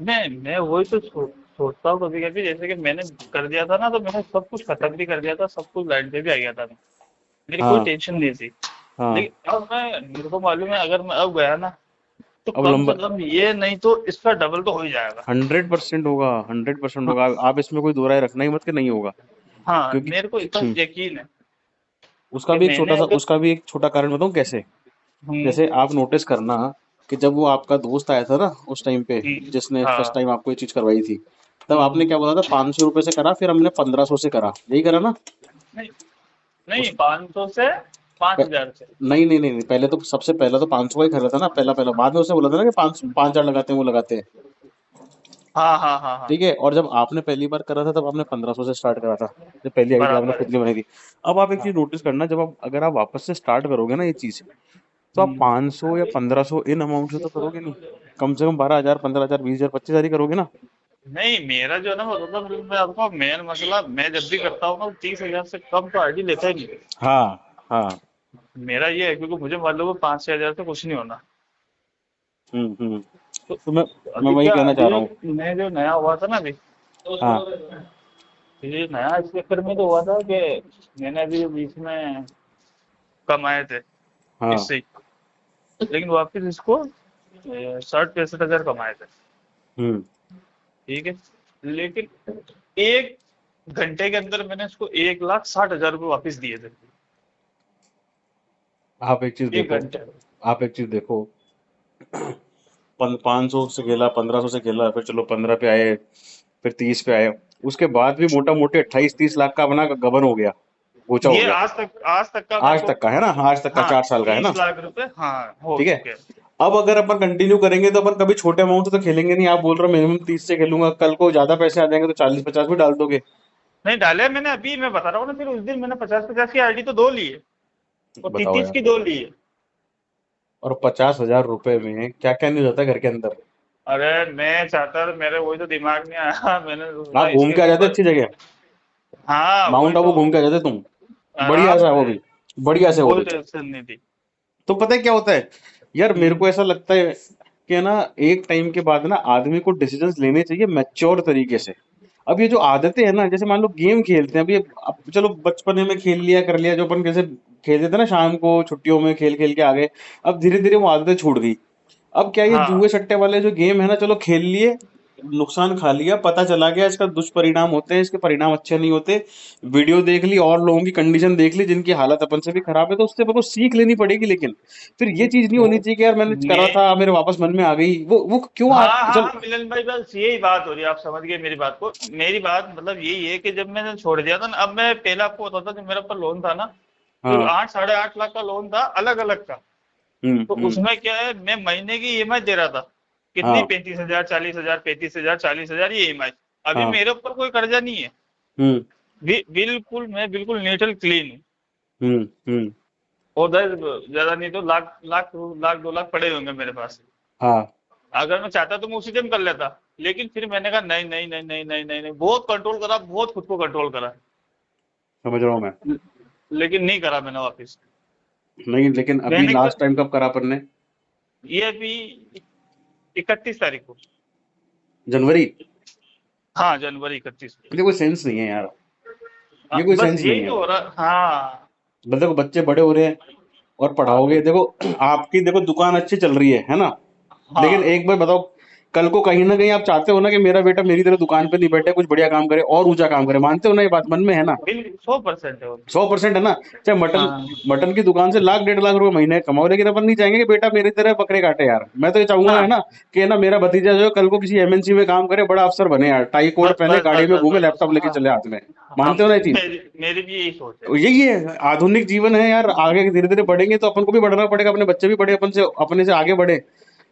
मैं वही तो सोचता हूँ कभी कभी, जैसे कि मैंने कर दिया था ना, तो मैंने सब कुछ खत्म भी कर दिया था, सब कुछ लाइन पे भी आ गया था, मेरी कोई हाँ टेंशन नहीं थी। हाँ। लेकिन अब मैं, मेरे को मालूम है अगर मैं अब गया ना, तो अब कम लंबा से कम ये नहीं तो इसका डबल तो हो ही जाएगा। 100% होगा, 100% हाँ होगा। आप इसमें कोई दो राय रखना ही मत कि नहीं होगा। हाँ, क्योंकि मेरे को इतना हम्म, यकीन है उसका कि भी एक छोटा मैंने सा, अगर। उसका भी एक छोटा कारण बताऊं कैसे। हम्म जैसे आप नोटिस करना कि जब वो आपका दोस्त आया था ना उस टाइम पे, जिसने फर्स्ट हाँ टाइम आपको ये चीज करवाई थी, तब आपने हम्म, क्या बोला था, 500 रुपए से करा, फिर हमने 1500 से करा, यही करा ना। नहीं नहीं, उस 500 से प- 5,000 से। नहीं नहीं नहीं नहीं, पहले तो सबसे पहला तो 500 का ही खरीदा था ना, पहला पहला, बाद में उसने बोला था ना कि 5,000 लगाते हैं, वो लगाते हैं। हाँ हाँ हाँ हाँ, ठीक है, और जब आपने पहली बार करा था तब आपने 1500 से स्टार्ट करा था, जब पहली आईडी आपने बराबर खुद है। की बनाई थी। अब आप एक हाँ चीज नोटिस करना, जब आप, अगर आप वापस से स्टार्ट करोगे ना ये चीज, तो आप हम्म। 500 या 1500 इन अमाउंट से तो करोगे नहीं, कम से कम 12,000, 15,000, 20,000, 25,000 ही करोगे ना। नहीं, मेरा जो है ना वो मतलब, मैं आपको मेन मसला, मैं जब भी करता हूँ ना, 30,000 से कम तो आईडी लेता ही नहीं। हाँ हाँ। मेरा ये है, क्योंकि मुझे मालूम है 5-6 हजार से कुछ नहीं होना। हम्म। तो तो मैं अभी वही क्या, कहना चाह अभी रहा हूँ। जो मैं जो नया हुआ था ना अभी, हाँ ये नया इस चक्कर में तो हुआ था कि मैंने अभी बीच में कमाए थे हाँ। इससे ही, लेकिन वापस इसको 60-65 हजार कमाए थे। हम्म। ठीक है, लेकिन 1 घंटे के अंदर मैंने इसको 1,60,000 रुपये वापस दिए थे। आप एक चीज एक देखो, घंटे आप एक चीज देखो, 500 से खेला, 1500 से खेला, फिर चलो 15 पे आए, फिर 30 पे आए, उसके बाद भी मोटा मोटी 28-30 लाख का अपना गबन हो गया, गोचा हो ये गया। आज तक का मेरे आज को। तक का है ना, आज तक का हाँ, 4 साल का है ना। 30 लाख रुपए हाँ हो ठीक है। चुके हैं। अब अगर अपन कंटिन्यू करेंगे तो अपन कभी छोटे अमाउंट से तो खेलेंगे नहीं। आप बोल रहे हो मिनिमम 30 से खेलूंगा, कल को ज्यादा पैसे आ जाएंगे तो 40-50 भी डाल दोगे। नहीं डाले मैंने, अभी मैं बता रहा हूँ ना, फिर उस दिन मैंने 50-50 की आईडी तो 2 लिए, और तीस बताओ तीस यार, की 2 लिए। और 50,000 रुपए में क्या क्या नहीं हो जाता है घर के अंदर। अरे मैं चाहता, मेरे वही तो दिमाग में आया, मैंने सोचा आप घूम इसके के आ जाते ऊपर। अच्छी जगह, हाँ वही माउंट आबू तो, घूम के आ जाते तुम, बढ़िया आराम सा है वो से, भी, बढ़िया से वो कोई भी। टेंशन नहीं थी। तो पता है क्या होता है यार, मेरे हम्म, को ऐसा लगता है कि ना, एक टाइम के बाद ना आदमी को डिसीजंस लेने चाहिए मैच्योर तरीके से। अब ये जो आदतें हैं ना, जैसे मान लो गेम खेलते हैं, अभी अब चलो बचपने में खेल लिया कर लिया, जो अपन कैसे खेलते थे ना शाम को छुट्टियों में, खेल खेल के आ गए, अब धीरे धीरे वो आदतें छूट गई। अब क्या, ये जुए हाँ सट्टे वाले जो गेम है ना, चलो खेल लिए, नुकसान खा लिया, पता चला गया इसका दुष्परिणाम होते हैं, इसके परिणाम अच्छे नहीं होते, वीडियो देख ली और लोगों की कंडीशन देख ली जिनकी हालत अपन से भी खराब है, तो उससे अपन को सीख लेनी पड़ेगी। लेकिन फिर ये चीज नहीं वो होनी चाहिए कि यार मैंने करा मैं था, मेरे वापस मन में आ गई, वो क्यों आ, हाँ हाँ चल। हाँ, मिलन भाई बस यही बात हो रही है, आप समझ गए मेरी बात को। मेरी बात मतलब यही है कि जब मैंने छोड़ दिया था ना, अब मैं पहले आपको बताता था, जब मेरे ऊपर लोन था ना, जो हाँ। 8-8.5 लाख का लोन था अलग अलग का, तो हम्म। उसमें क्या है, मैं महीने की ईएमआई दे रहा था, कितनी, हाँ 35,000, 40,000, 35,000, 40,000 ये ईएमआई। अभी हाँ। मेरे ऊपर कोई कर्जा नहीं है, हम्म बिल्कुल मैं बिल्कुल नीट एंड क्लीन हूँ। हम्म। और उधर ज्यादा नहीं तो लाख लाख लाख 2 लाख पड़े होंगे मेरे पास। हाँ, अगर मैं चाहता तो मैं उसी टाइम कर लेता, लेकिन फिर मैंने कहा नहीं नहीं नहीं नहीं नहीं नहीं नहीं, बहुत कंट्रोल करा, बहुत खुद को कंट्रोल करा। समझ रहा हूँ मैं। लेकिन नहीं करा मैंने वापस। नहीं, लेकिन अभी मैंने लास्ट टाइम कब करा अपन ने? ये अभी 31 तारीख को। जनवरी? हाँ, जनवरी 31 को। ये कोई सेंस नहीं है यार। ये हाँ, कोई बस सेंस नहीं यही है। तो हो रहा। हाँ मतलब देखो बच्चे बड़े हो रहे हैं और हाँ पढ़ाओगे, देखो आपकी देखो दुकान अच्छी चल रही है ना? लेकिन हाँ, एक बार बताओ, कल को कहीं ना कहीं आप चाहते हो ना कि मेरा बेटा मेरी तरह दुकान पे नहीं बैठे, कुछ बढ़िया काम करे और ऊंचा काम करे, मानते हो ना? ये बात मन में है ना? बिल्कुल 100% है वो। 100% है ना? चाहे मटन हाँ मटन की दुकान से लाख 1.5 लाख रुपए महीने कमाओ, लेकिन अपन नहीं चाहेंगे कि बेटा मेरी तरह बकरे काटे यार। मैं तो ये चाहूंगा है हाँ, ना कि है ना, मेरा भतीजा जो है कल को किसी एमएनसी में काम करे, बड़ा अफसर बने यार, टाई कोट बस पहने, बस गाड़ी बस में बस घूमे, बस बस, लैपटॉप लेके हाँ चले हाथ में। हाँ, मानते हो ना ये चीज? मेरी भी यही सोच है। तो यही है, आधुनिक जीवन है यार। आगे धीरे धीरे बढ़ेंगे तो अपन को भी बढ़ना पड़ेगा, अपने बच्चे भी बढ़े अपन से, अपने से आगे बढ़े।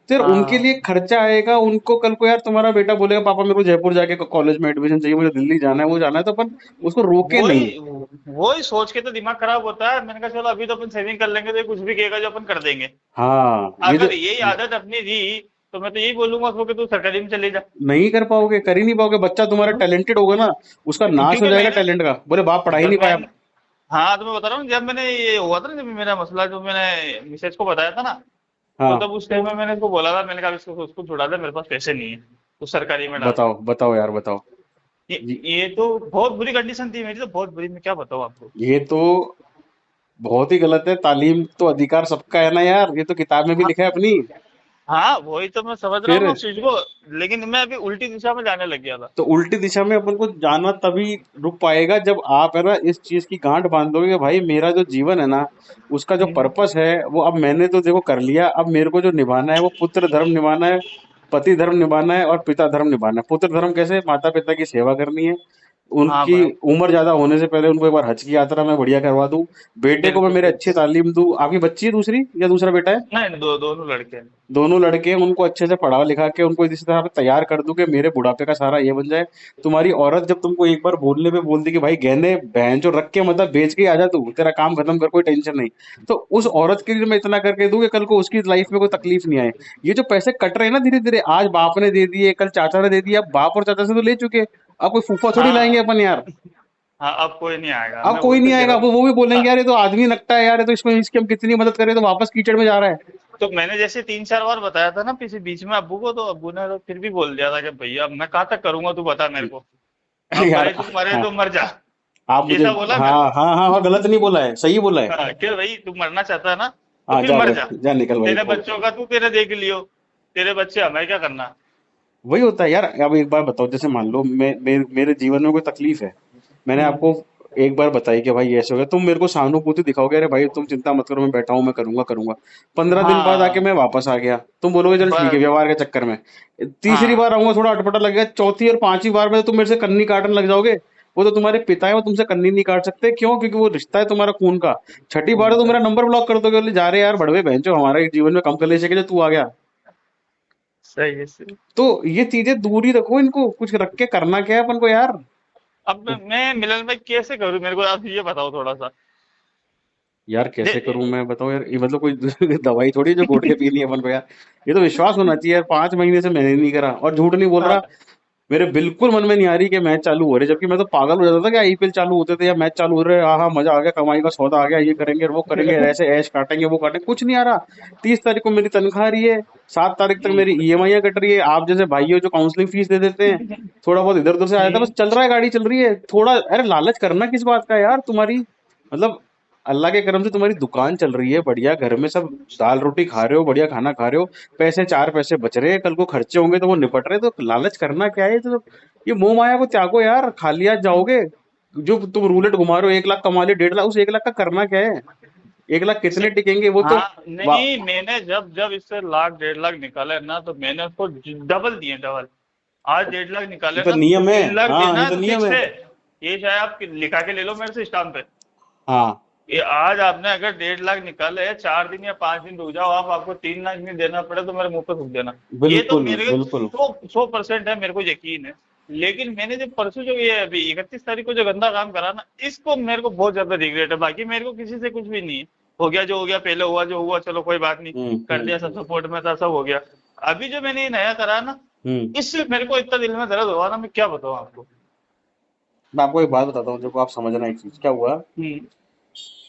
तो यार उनके हाँ, लिए खर्चा आएगा, उनको कल को यार तुम्हारा बेटा बोलेगा पापा मेरे को जयपुर जाके कॉलेज में एडमिशन चाहिए, मुझे दिल्ली जाना है, वो जाना है, तो अपन उसको रोके नहीं। वही वही सोच के तो दिमाग खराब होता है। मैंने कहा चलो अभी तो अपन सेविंग कर लेंगे, तो ये कुछ भी कहेगा जो अपन कर देंगे। हाँ, ये जो अगर यही आदत अपनी रही तो मैं तो यही बोलूंगा उसको कि तू सरकारी में चले जा। नहीं कर पाओगे, कर ही नहीं पाओगे। बच्चा तुम्हारा टैलेंटेड होगा ना, उसका नाश हो क्योंकि जाएगा मैंने टैलेंट का, बोले बाप पढ़ा ही जब नहीं पाया। मैं हाँ, तो मैं बता रहा हूँ, जब मैंने ये हुआ था ना, जब मेरा मसला जो मैंने मिसेज को बताया था ना, तो हाँ, तब उस टाइम में मैंने उसको बोला था, मैंने कहा इसको उसको छुड़ा दे, मेरे पास पैसे नहीं है, तो सरकारी में डाल दे। बताओ बताओ यार, बताओ। ये ये, ये तो बहुत बुरी कंडीशन थी मेरी, तो बहुत बुरी, मैं क्या बताऊँ आपको। ये तो बहुत ही गलत है। तालीम तो अधिकार सबका है ना यार, ये तो किताब में भी हाँ लिखा है अपनी। हाँ, वही तो मैं समझ रहा हूँ फिर ना उस चीज को। लेकिन मैं अभी उल्टी दिशा में जाने लग गया था। तो उल्टी दिशा में अपन को जाना तभी रुक पाएगा जब आप है ना इस चीज की गांठ बांध दोगे कि भाई मेरा जो जीवन है ना, उसका जो हम्म, पर्पस है वो अब मैंने तो देखो कर लिया, अब मेरे को जो निभाना है वो पुत्र धर्म निभाना है, पति धर्म निभाना है और पिता धर्म निभाना है। पुत्र धर्म कैसे? माता पिता की सेवा करनी है, हाँ उनकी भाई, उम्र ज्यादा होने से पहले उनको एक बार हज की यात्रा मैं बढ़िया करवा दूं, बेटे को मैं बिल्कुल मेरे अच्छी बिल्कुल। तालीम दूं। आपकी बच्ची है दूसरी या दूसरा बेटा है? नहीं नहीं, दोनों लड़के हैं। दोनों लड़के हैं, उनको अच्छे से पढ़ा लिखा के उनको इस तरह पे तैयार कर दूं कि मेरे बुढ़ापे का सहारा ये बन जाए। तुम्हारी औरत जब तुमको एक बार बोलने पे बोल दी कि भाई गहने बहन जो रख के मतलब बेच के ही आ जा, तू तेरा काम खत्म कर, कोई टेंशन नहीं, तो उस औरत के लिए मैं इतना करके दूं कि कल को उसकी लाइफ में कोई तकलीफ नहीं आए। ये जो पैसे कट रहे हैं ना धीरे धीरे, आज बाप ने दे दिए, कल चाचा ने दे दिया, अब बाप और चाचा से तो ले चुके, अब कोई फूफा थोड़ी लाएंगे हाँ अपन यार। हाँ, अब कोई नहीं आएगा, अब मैं कोई वही नहीं तो कह आएगा, रहा वो भी हूँ। बोलेंगे यार ये तो आदमी लगता है यार, ये तो इसको इसकी हम कितनी मदद करें तो वापस कीचड़ में जा रहा है। तो मैंने जैसे 3 4 बार बताया था ना किसी बीच में अब्बू को, तो अब्बू ने तो फिर भी बोल दिया था कि भैया अब मैं कहाँ तक करूंगा, तू बता मेरे को। अब यार भाई तू मरे हाँ, तो मर जा। आप मुझे, ऐसा बोला हाँ मेरे को। हाँ हाँ हाँ, गलत नहीं बोला है, सही बोला है। हाँ, कि भाई तू मरना चाहता है ना, तो हाँ फिर जा मर भाई, जा। जा निकल भाई तेरे को। बच्चों का तू तेरे देख लियो, तेरे बच्चे, हमें क्या करना। वही होता है यार। अब एक बार बताओ, जैसे मान लो मेरे जीवन में कोई तकलीफ है, मैंने आपको हम्म, एक बार बताई कि भाई ऐसे हो गया, तुम मेरे को सहानुभूति दिखाओगे, अरे भाई तुम चिंता मत करो, मैं बैठा हूँ, मैं करूंगा करूंगा। 15 दिन बाद आके हाँ मैं वापस आ गया, तुम बोलोगे चल ठीक है, बस, व्यवहार के चक्कर में। तीसरी हाँ बार आऊंगा थोड़ा अटपटा लगेगा, चौथी और पांचवी बार में तो तुम मेरे से कन्नी काटने लग जाओगे। वो तो तुम्हारे पिता है, वो तुमसे कन्नी नहीं काट सकते, क्यों? क्योंकि वो रिश्ता है तुम्हारा खून का। छठी बार तो मेरा नंबर ब्लॉक कर दोगे, बोले जा रहे यार बड़वे बहन चो, हमारे जीवन में कम कलेश है कि जो तू आ गया। सही है सही। तो ये चीजें दूर ही रखो, इनको कुछ रख के करना क्या है अपन को यार। अब मैं मिलन भाई कैसे करूँ, मेरे को आप ये बताओ थोड़ा सा। यार दे, कैसे करूं मैं, बताओ यार, ये मतलब कोई दवाई थोड़ी है जो घोट के पीनी है अपन को यार। ये तो विश्वास होना चाहिए यार। 5 महीने से मैंने नहीं करा और झूठ नहीं बोल रहा, हाँ मेरे बिल्कुल मन में नहीं आ रही कि मैच चालू हो रहे, जबकि मैं तो पागल हो जाता था कि आईपीएल चालू होते थे या मैच चालू हो रहे, हाँ हाँ मजा आ गया, कमाई का सौदा आ गया, ये करेंगे वो करेंगे, ऐसे ऐश काटेंगे वो काटेंगे, कुछ नहीं आ रहा। 30 तारीख को मेरी तनख्वाह आ रही है, 7 तारीख तक मेरी ईएमआई कट रही है, आप जैसे भाई हो जो काउंसलिंग फीस दे देते हैं, थोड़ा बहुत इधर उधर से आया था, बस चल रहा है, गाड़ी चल रही है थोड़ा। अरे लालच करना किस बात का है यार तुम्हारी, मतलब अल्लाह के करम से तुम्हारी दुकान चल रही है बढ़िया, घर में सब दाल रोटी खा रहे हो, बढ़िया खाना खा रहे हो, पैसे 4 पैसे बच रहे हैं, कल को खर्चे होंगे तो वो निपट रहे, तो लालच करना क्या है? तो ये मोह माया को त्यागो यार, खाली हाथ जाओगे। जो तुम रूलेट घुमा रहे हो, 1 लाख कमा लिए, 1.5 लाख, उस 1 लाख का करना क्या है? 1 लाख कितने टिकेंगे वो तो। हाँ, वा- नहीं मैंने जब जब इससे लाख 1.5 लाख निकाले ना, तो मैंने उसको डबल दिए, डबल। आज 1.5 लाख ये निकाले तो ना, तो नियम है। 3 लाख हाँ देना ये है, तो तो नियम फिक्स है। है। ये चाहे आप लिखा के ले लो मेरे से स्टाम्प पे। हाँ ये आज आपने अगर 1.5 लाख निकाले है, 4 दिन या 5 दिन रुक जाओ आप, आपको 3 लाख नहीं देना पड़े, तो मेरे मुंह पे थूक देना। ये तो बिल्कुल मेरे बिल्कुल। 100% है, मेरे को यकीन है। लेकिन मैंने जो परसों, जो ये अभी 31 तारीख को जो गंदा काम करा ना, इसको मेरे को बहुत ज्यादा रिग्रेट है, बाकी मेरे को किसी से कुछ भी नहीं है। हो गया जो हो गया, पहले हुआ जो हुआ, चलो कोई बात नहीं, कर हम्म। दिया, सब सपोर्ट में था, सब हो गया। अभी जो मैंने ये नया करा ना, हम्म। इससे मेरे को इतना दिल में दर्द हुआ ना, मैं क्या बताऊं आपको। मैं आपको एक बात बताता हूँ, देखो आप समझना एक चीज क्या हुआ हम्म।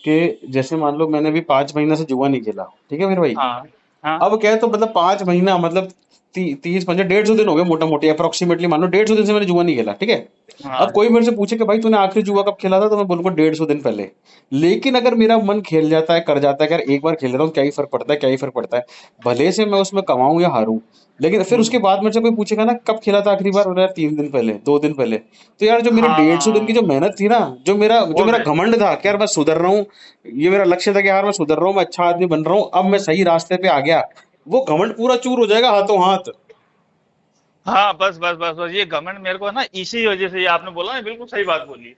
कि जैसे मान लो मैंने अभी 5 महीना से जुआ नहीं खेला, ठीक है मेरे भाई। हाँ। हाँ। अब क्या है, तो मतलब 5 महीना मतलब 30 50 150 दिन हो गए मोटा मोटी, अप्रोक्सीमेटली मान लो 150 दिन से मैंने जुआ नहीं खेला, ठीक है। अब हाँ। कोई मेरे से पूछे कि भाई तूने आखिरी जुआ कब खेला था, तो मैं बोलूंगा 150 दिन पहले। लेकिन अगर मेरा मन खेल जाता है, कर जाता है कि यार एक बार खेल लेता हूँ, क्या ही फर्क पड़ता है, क्या ही फर्क पड़ता है, भले से मैं उसमें कमाऊं या हारूं। लेकिन फिर उसके हम्म। बाद मेरे से कोई पूछेगा ना कब खेला था आखिरी बार, बोला यार 3 दिन पहले, 2 दिन पहले। तो यार जो मेरी 150 दिन की जो हाँ, मेहनत थी ना, जो वो मेरा गए। घमंड था कि यार मैं सुधर रहा हूँ, ये मेरा लक्ष्य था कि यार मैं सुधर रहा हूँ, मैं अच्छा आदमी बन रहा हूँ, अब मैं सही रास्ते पे आ गया, वो घमंड पूरा चूर हो जाएगा हाथों हाथ। हाँ, बस बस बस बस, ये घमंड मेरे को ना इसी वजह से, ये आपने बोला ना, बिल्कुल सही बात बोली।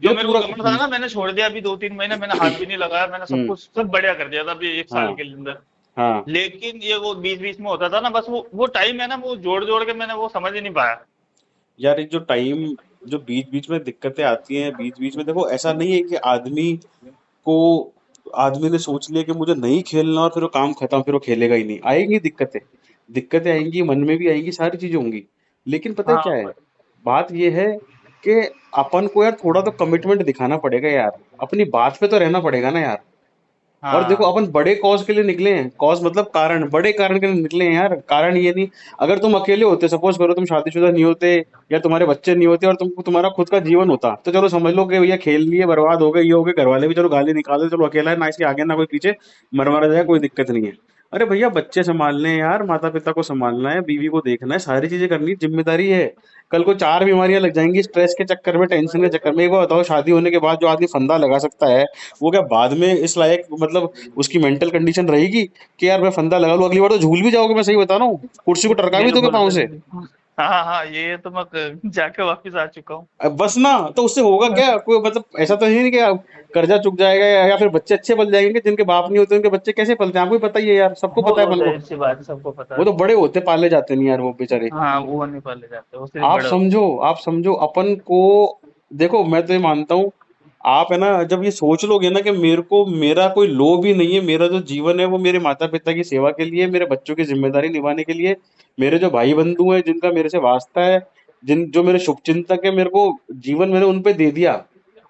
जो ये मेरे को पूरा घमंड था ना, मैंने छोड़ दिया। अभी 2 3 महीने मैंने हाथ भी नहीं लगाया, मैंने सब हम्म। कुछ सब बढ़िया कर दिया था अभी 1 साल हाँ। के अंदर। हाँ। लेकिन ये वो बीच बीच में होता था ना, बस वो टाइम है ना, वो जोड़ जोड़ के मैंने वो समझ ही नहीं पाया। यार ये जो टाइम, जो बीच बीच में दिक्कतें आती हैं, बीच बीच में देखो ऐसा नहीं है कि को आदमी ने सोच लिया कि मुझे नहीं खेलना और फिर वो काम खत्म, फिर वो खेलेगा ही नहीं। आएंगी दिक्कतें, दिक्कतें आएंगी, मन में भी आएंगी, सारी चीजें होंगी। लेकिन पता है हाँ क्या है, बात ये है कि अपन को यार थोड़ा तो कमिटमेंट दिखाना पड़ेगा यार, अपनी बात पे तो रहना पड़ेगा ना यार। और देखो हाँ। अपन बड़े कॉज के लिए निकले हैं, कॉज मतलब कारण, बड़े कारण के लिए निकले हैं यार, कारण ये नहीं। अगर तुम अकेले होते, सपोज करो तुम शादीशुदा नहीं होते या तुम्हारे बच्चे नहीं होते और तुमको तुम्हारा खुद का जीवन होता, तो चलो समझ लो कि भैया खेल लिए बर्बाद हो गए, ये हो गए, घर वाले भी चलो गाली निकाले, चलो अकेला है ना, इसके आगे ना कोई पीछे, मर मरा जाए, कोई दिक्कत नहीं है। अरे भैया बच्चे संभालने हैं यार, माता पिता को संभालना है, बीवी को देखना है, सारी चीजें करनी है, जिम्मेदारी है। कल को 4 बीमारियां लग जाएंगी स्ट्रेस के चक्कर में, टेंशन के चक्कर में। एक बार बताओ, शादी होने के बाद जो आदमी फंदा लगा सकता है, वो क्या बाद में इस लायक, मतलब उसकी मेंटल कंडीशन रहेगी कि यार मैं फंदा लगा लूं, अगली बार तो झूल भी जाओगे, मैं सही बता रहा हूँ, कुर्सी को टरका भी दोगे बिल्कुल पाँव से। बिल्कुल। हाँ हाँ, ये तो मैं जाके वापिस आ चुका हूँ। अब बस ना, तो उससे होगा क्या, कोई मतलब ऐसा तो है नहीं कि कर्जा चुक जाएगा या फिर बच्चे अच्छे पल जाएंगे, जिनके बाप नहीं होते उनके बच्चे कैसे पलते हैं, आपको भी पता ही है यार, सबको वो पता है तो अपन को। जाहिर सी बात है, सबको पता वो है। तो बड़े होते पाले जाते नहीं यार वो बेचारे। हाँ, वो नहीं पाले जाते, वो सिर्फ आप बड़े होते समझो, हैं। आप समझो अपन को, देखो मैं तो ये मानता हूँ, आप है ना जब ये सोच लोगे ना कि मेरे को मेरा कोई लोभ ही नहीं है, मेरा जो जीवन है वो मेरे माता पिता की सेवा के लिए, मेरे बच्चों की जिम्मेदारी निभाने के लिए, मेरे जो भाई बंधु हैं जिनका मेरे से वास्ता है, जिन जो मेरे शुभचिंतक है, मेरे को जीवन मैंने उन पे दे दिया,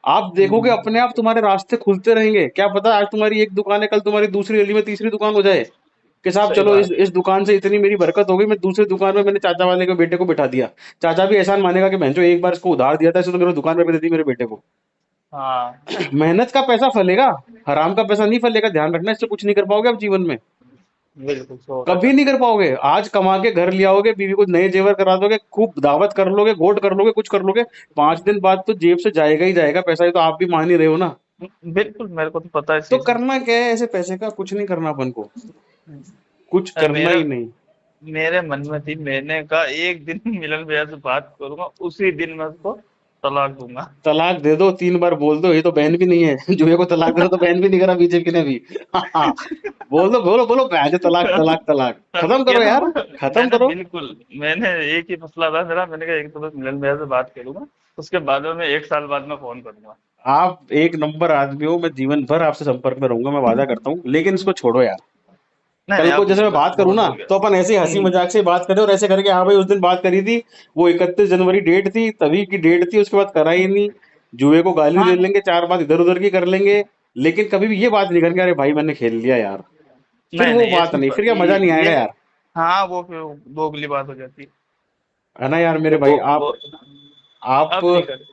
आप देखोगे हम्म। अपने आप तुम्हारे रास्ते खुलते रहेंगे। क्या पता आज तुम्हारी एक दुकान है, कल तुम्हारी दूसरी गली में तीसरी दुकान हो जाए, कि साहब सही चलो बात। इस दुकान से इतनी मेरी बरकत हो गई, मैं दूसरी दुकान में मैंने चाचा वाले के बेटे को बिठा दिया। चाचा भी एहसान मानेगा कि जो एक बार इसको उधार दिया था, इसने तो मेरे दुकान पे दे दी मेरे बेटे को। हाँ, मेहनत का पैसा फलेगा, हराम का पैसा नहीं फलेगा, ध्यान रखना, इससे कुछ नहीं कर पाओगे आप जीवन में, बिल्कुल 100%। कभी नहीं कर पाओगे। आज कमा के घर ले आओगे, बीवी को नए जेवर करा दोगे, खूब दावत कर लोगे, गोट कर लोगे, कुछ कर लोगे, 5 दिन बाद तो जेब से जाएगा ही जाएगा पैसा, ये तो आप भी मान ही रहे हो ना। बिल्कुल, मेरे को तो पता है इस तो चीज का। करना क्या है ऐसे पैसे का, कुछ नहीं करना अपन को, कुछ करना मेरे ही नहीं। मेरे मन में थी, मैंने कहा एक दिन मिलन भैया से बात करूंगा, उसी दिन मैं उसको तलाक दूंगा। तलाक दे दो, 3 बार बोल दो, ये तो बहन भी नहीं है जुए को तलाक दे दो, तो बहन भी नहीं करा बीजेपी ने भी। हाँ, बोल दो, बोलो बोलो बहन चो, तलाक तलाक तलाक, खत्म ये करो तो यार, खत्म मैंने करो। बिल्कुल, मैंने एक ही मसला था मेरा, मैंने कहा एक तो बस मिलन भैया से बात करूंगा, उसके बाद में मैं 1 साल बाद में फोन करूंगा। आप एक नंबर आदमी हो, मैं जीवन भर आपसे संपर्क में रहूंगा, मैं वादा करता हूँ, लेकिन इसको छोड़ो यार। नहीं नहीं, कल को अब जैसे नहीं, मैं बस बात करूँ बहुत ना, हो गया। तो अपन ऐसे ही हंसी मजाक से बात करें और ऐसे करके, हाँ भाई उस दिन बात करी थी, वो 31 जनवरी डेट थी, तभी की डेट थी, उसके बाद करा ही नहीं। जुए को गाली दे हाँ। लेंगे, 4 बात इधर उधर की कर लेंगे, लेकिन कभी भी ये बात नहीं करेंगे अरे भाई मैंने खेल लिया यार। फिर नहीं वो नहीं, बात नहीं, फिर क्या मजा नहीं ये आएगा यार। हाँ, वो फिर दोगली बात हो जाती है। है ना यार मेरे तो भाई, वो आप अब नहीं कर।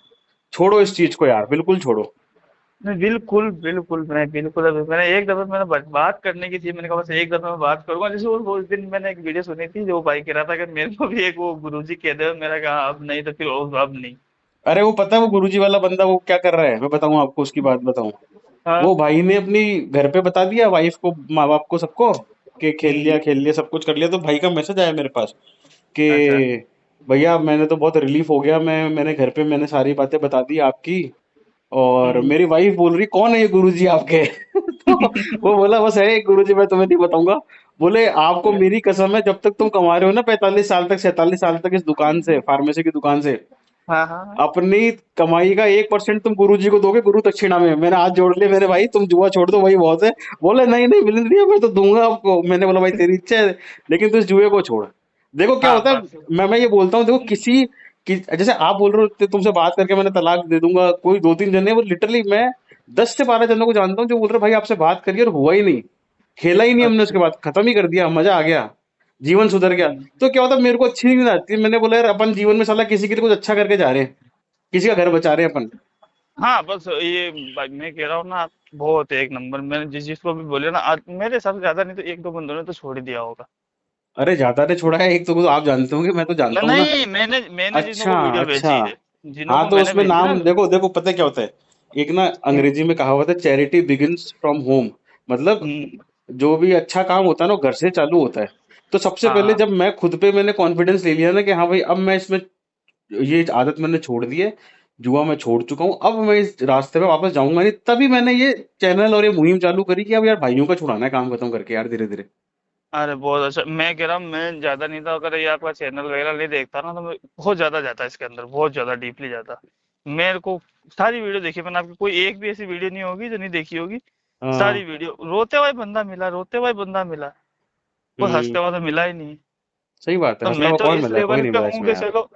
छोड़ो इस चीज को यार, बिल्कुल छोड़ो। नहीं, बिल्कुल बिल्कुल, मैं बिल्कुल, अभी मैंने एक दफे मैंने बात करने की थी, मैंने कहा बस एक दफे मैं बात करूंगा। जैसे वो उस दिन मैंने एक वीडियो सुनी थी, जो भाई कह रहा था कि मेरे को भी एक वो गुरुजी कह दे, मेरा कहा अब नहीं, तो फिर अब नहीं। अरे वो पता है वो गुरुजी वाला बंदा वो क्या कर रहा है, मैं बताऊं आपको, उसकी बात बताऊं। वो हाँ। भाई ने अपनी घर पे बता दिया, वाइफ को, माँ बाप को, सबको, कि हम्म। खेल लिया, सब कुछ कर लिया। तो भाई का मैसेज आया मेरे पास कि अच्छा। भैया मैंने तो बहुत रिलीफ हो गया, मैंने घर पे मैंने सारी बातें बता दी आपकी, और हम्म। मेरी वाइफ बोल रही कौन है ये गुरुजी आपके। तो वो बोला बस है एक गुरुजी, मैं तुम्हें नहीं बताऊंगा। बोले आपको मेरी कसम है, जब तक तुम कमा रहे हो ना 45 साल तक, 47 साल तक इस दुकान से, फार्मेसी की दुकान से, हाँ हाँ हाँ। अपनी कमाई का 1% तुम गुरु जी को दोगे गुरु दक्षिणा में। मैंने हाथ जोड़ लिए, मैंने भाई तुम जुआ छोड़ दो वही बहुत है। बोले नहीं नहीं मिलिंद भैया मैं तो दूंगा आपको। मैंने बोला भाई तेरी इच्छा है, लेकिन तू इस जुए को छोड़। देखो क्या हाँ होता है, बस। मैं ये बोलता हूँ, देखो किसी कि जैसे आप बोल रहे हो कि तुमसे बात करके मैंने तलाक दे दूंगा, कोई 2-3 जने, वो लिटरली मैं 10 से 12 जनों को जानता हूँ जो बोल रहे भाई आपसे बात करिए और हुआ ही नहीं, खेला ही नहीं हमने, अच्छा। उसके बाद खत्म ही कर दिया, मजा आ गया, जीवन सुधर गया। हम्म। तो क्या होता है, मेरे को अच्छी नींद आती है। मैंने बोला यार अपन जीवन में साला किसी के लिए कुछ अच्छा करके जा रहे हैं, किसी का घर बचा रहे हैं अपन। हाँ बस ये मैं कह रहा हूँ ना, बहुत है एक नंबर। मैंने जिस जिसको भी बोले ना, आज मेरे हिसाब से ज्यादा नहीं तो एक दो बंदों ने तो छोड़ ही दिया होगा। अरे ज्यादा ने छोड़ा है, एक तो आप जानते होंगे, मैं तो जानता हूँ ना। नहीं, मैंने मैंने जिन्हों अच्छा को वीडियो अच्छा। भेजी है, जिन्हों हाँ को तो मैंने उसमें भेजी ना। नाम देखो, देखो पता है क्या होता है, एक ना हम्म। अंग्रेजी में कहावत है, चैरिटी बिगिंस फ्रॉम होम। मतलब हम्म। जो भी अच्छा काम होता है ना वो घर से चालू होता है। तो सबसे हाँ पहले हाँ। जब मैं खुद पे मैंने कॉन्फिडेंस ले लिया ना कि हाँ भाई अब मैं इसमें, ये आदत मैंने छोड़ दी है, जुआ मैं छोड़ चुका हूँ, अब मैं इस रास्ते पे वापस जाऊंगा नहीं, तभी मैंने ये चैनल और ये मुहिम चालू करी कि अब यार भाइयों का छुड़ाना है काम खत्म करके यार धीरे धीरे। अरे बहुत अच्छा। मैं कह रहा हूँ, मैं ज्यादा नहीं था, अगर ये आपका चैनल वगैरह नहीं देखता ना तो मैं बहुत ज्यादा जाता इसके अंदर, बहुत ज्यादा डीपली जाता। मेरे को सारी वीडियो देखी मैंने आपकी, कोई एक भी ऐसी वीडियो नहीं होगी जो नहीं देखी होगी। सारी हाँ। वीडियो, रोते हुए बंदा मिला, रोते हुए बंदा मिला, कोई हंसते हम्म। हुआ तो मिला ही नहीं। सही बात है, तो हंसने मैं को तो कौन इस मिला है, कोई लेवल नहीं पे मिला हूँ इसमें कि यार। चलो,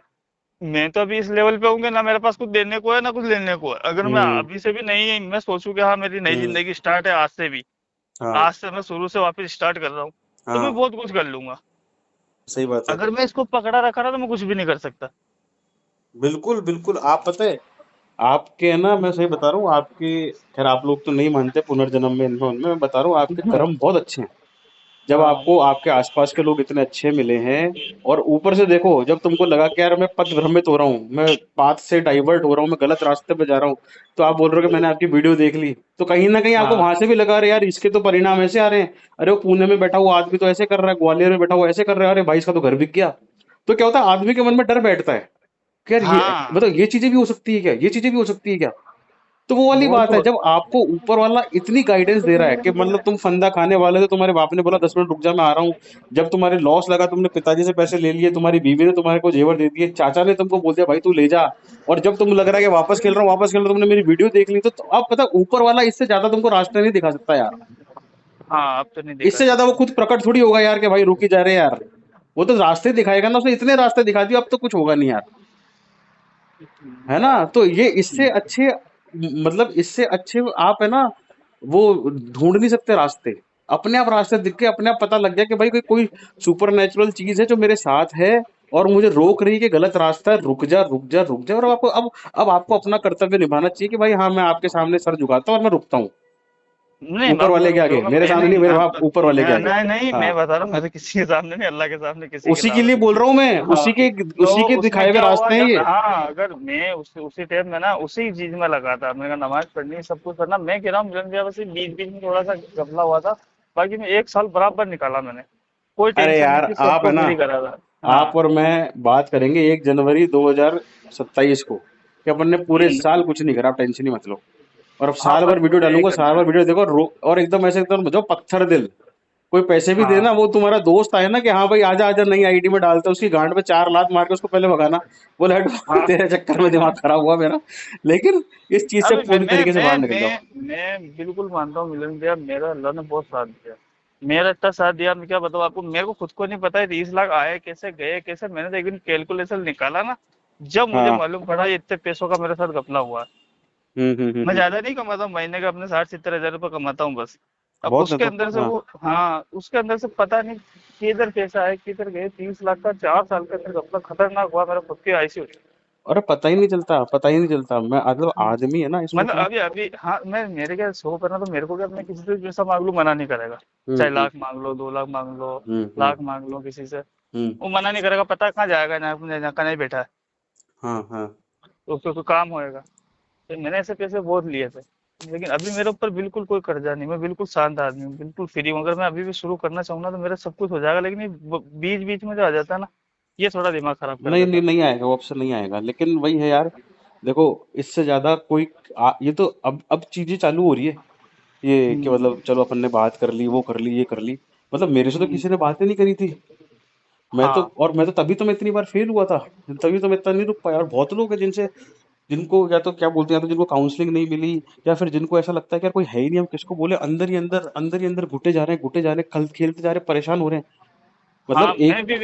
मैं तो अभी इस लेवल पे हूँ कि ना मेरे पास कुछ देने को है ना कुछ लेने को है। अगर मैं हम्म। अभी से भी नहीं है, मैं सोचूं कि हाँ मेरी नई हम्म। जिंदगी स्टार्ट है आज से भी, हाँ। आज से मैं शुरू से वापस स्टार्ट कर रहा हूँ, तो मैं हाँ। बहुत कुछ कर लूंगा। सही बात है। अगर मैं इसको पकड़ा रखा ना तो मैं कुछ भी नहीं कर सकता। बिल्कुल बिल्कुल, आप पता है, आपके है ना, मैं सही बता रहा हूँ आपके, खैर आप लोग तो नहीं मानते पुनर्जन्म में इनमें उनमें, मैं बता रहा हूँ आपके कर्म बहुत अच्छे हैं। जब हाँ आपको आपके आसपास के लोग इतने अच्छे मिले हैं, और ऊपर से देखो जब तुमको लगा कि यार मैं पथ भ्रमित हो रहा हूँ, मैं पाथ से डाइवर्ट हो रहा हूँ, मैं गलत रास्ते पे जा रहा हूँ, तो आप बोल रहे हो कि मैंने आपकी वीडियो देख ली, तो कहीं ना कहीं आपको हाँ वहां से भी लगा अरे यार इसके तो परिणाम ऐसे आ रहे हैं, अरे वो पुणे में बैठा हुआ आदमी तो ऐसे कर रहा है, ग्वालियर में बैठा हुआ ऐसे कर रहा है, अरे भाई इसका तो घर बिक गया। तो क्या होता है, आदमी के मन में डर बैठता है कि यार ये हाँ। मतलब ये चीजें भी हो सकती है क्या, ये चीजें भी हो सकती है क्या। तो वो वाली बहुत बात है, बहुत। जब आपको ऊपर वाला इतनी गाइडेंस दे रहा है कि मतलब तुम फंदा खाने वाले थे, तुम्हारे बाप ने बोला 10 मिनट रुक जा मैं आ रहा हूँ, जब तुम्हारे लॉस लगा तुमने पिताजी से पैसे ले लिए, तुम्हारी बीवी ने तुम्हारे को जेवर दे दिए, चाचा ने तुमको बोल दिया भाई तू ले जा, और जब तुम लग रहा है कि वापस खेल रहा हूँ वापस खेल रहा हूँ, तुमने मेरी वीडियो देख ली, तो अब पता है, ऊपर वाला इससे ज्यादा तुमको रास्ता नहीं दिखा सकता यार। हाँ अब तो नहीं दिखा इससे ज्यादा वो सकता। खुद प्रकट थोड़ी होगा यार कि भाई रुक ही जा रहे हैं यार। वो तो रास्ते दिखाएगा ना, उसने इतने रास्ते दिखा दिए, अब तो कुछ होगा नहीं यार, है ना। तो ये इससे अच्छे, मतलब इससे अच्छे आप है ना, वो ढूंढ नहीं सकते रास्ते। अपने आप रास्ते दिख के अपने आप पता लग गया कि भाई कोई कोई सुपर नेचुरल चीज है जो मेरे साथ है और मुझे रोक रही है कि गलत रास्ता है, रुक जा रुक जा रुक जा। और आपको अब आपको अपना कर्तव्य निभाना चाहिए कि भाई हाँ मैं आपके सामने सर झुकाता हूँ और मैं रुकता हूँ, नहीं ऊपर अब वाले के रुक आगे, जाऊंगा मेरे मैं सामने नहीं, नहीं मेरे अब बाप ऊपर वाले के आगे। नहीं नहीं, हाँ, मैं बता रहा हूँ, मैं तो किसी के सामने नहीं, अल्लाह के सामने किसी के उसी के लिए सामने बोल रहा हूँ मैं, नहीं। हाँ। उसी तो के उसमें दिखाए हुए क्या हुआ रास्ते हैं जब, ये। हाँ अगर मैं उसी टाइम में ना उसी चीज में लगा था, मेरा नमाज पढ़नी सब कुछ करना, मैं कह रहा हूँ मिलन भैया, बस बीच बीच में थोड़ा सा गफला हुआ था, बाकी मैं 1 साल बराबर निकाला मैंने, कोई अरे टेंशन नहीं यार थी, सब आप है कुछ ना, फ्री करा था। आप हाँ। और मैं बात करेंगे 1 जनवरी 2027 को कि अपन ने पूरे हम्म। साल कुछ नहीं करा, आप टेंशन ही मत लो। और अब हाँ साल भर बस वीडियो मुझे यही डालूंगा, साल करना भर है। वीडियो देखो और एकदम ऐसे एकदम जो पत्थर दिल, कोई पैसे भी देना, हाँ। वो तुम्हारा दोस्त आए ना कि हाँ भाई आजा आजा नई आईडी में डालता है, उसकी गांड पे 4 लात मार के उसको पहले भगाना, बोले हट हाँ तेरे चक्कर में दिमाग खराब हुआ मेरा। लेकिन इस चीज से अभी पूरी तरीके से बाहर निकल जाओ। मैं बिल्कुल मानता हूँ मिलन भैया, मेरा अल्लाह ने बहुत साथ दिया, मेरा इतना साथ दिया, मैं क्या बताऊँ आपको, मेरे को खुद को नहीं पता है 30 लाख आए कैसे गए कैसे, मैंने तो एक दिन कैलकुलेशन निकाला ना, जब मुझे हाँ। मालूम पड़ा ये इतने पैसों का मेरे साथ घपला हुआ है। मैं हम्म। ज्यादा नहीं कमाता हूँ, महीने का अपने 60-70 हज़ार रुपये कमाता हूँ बस। अब बहुत है उसके तो। अंदर से हाँ। वो, हाँ उसके अंदर से पता नहीं किधर पैसा है किधर गए, 30 लाख का 4 साल के अंदर घपला खतरनाक हुआ, मेरा खुद की आईसी हुई। और पता ही नहीं चलता, पता ही नहीं चलता, मैं मतलब आदमी है ना इसमें मतलब इतना। अभी अभी हाँ, मैं मेरे क्या शो करना, तो मेरे को क्या, अपने किसी से भी पैसा मांग लूं मना नहीं करेगा, चाहे हम्म। लाख मांग लो 2 लाख मांग लो, हम्म। लाख मांग लो किसी से, हम्म। वो मना नहीं करेगा, पता है कहाँ जाएगा, ना कहाँ नहीं बैठा है, हाँ हाँ। तो उसको कोई काम होएगा। तो मैंने ऐसे पैसे बहुत लिए थे, लेकिन अभी मेरे ऊपर बिल्कुल कोई कर्जा नहीं, मैं बिल्कुल शांत आदमी हूँ, बिल्कुल फ्री हूँ, अगर मैं अभी भी शुरू करना चाहूँ ना तो मेरा सब कुछ हो जाएगा, लेकिन ये बीच बीच में जो आ जाता है ना, ये थोड़ा दिमाग खराब कर नहीं देता नहीं है। नहीं आएगा, वो ऑप्शन नहीं आएगा, लेकिन वही है यार, देखो इससे ज्यादा कोई ये तो अब चीजें चालू हो रही है, ये कि हम्म। मतलब चलो अपन ने बात कर ली, वो कर ली, ये कर ली, मतलब मेरे से तो हम्म। किसी ने बात ही नहीं करी थी। हाँ मैं तो तभी तो मैं इतनी बार फेल हुआ था, तभी तो मैं इतना नहीं रुक पाया। और बहुत लोग हैं जिनसे, जिनको या तो क्या बोलते हैं, या तो जिनको काउंसलिंग नहीं मिली, या फिर जिनको ऐसा लगता है कि यार कोई है ही नहीं, हम किसको बोले, अंदर ही अंदर घुटे जा रहे हैं, घुटे जा रहे हैं, कल खेलते जा रहे हैं, परेशान हो रहे हैं। हाँ मतलब मैं एक भी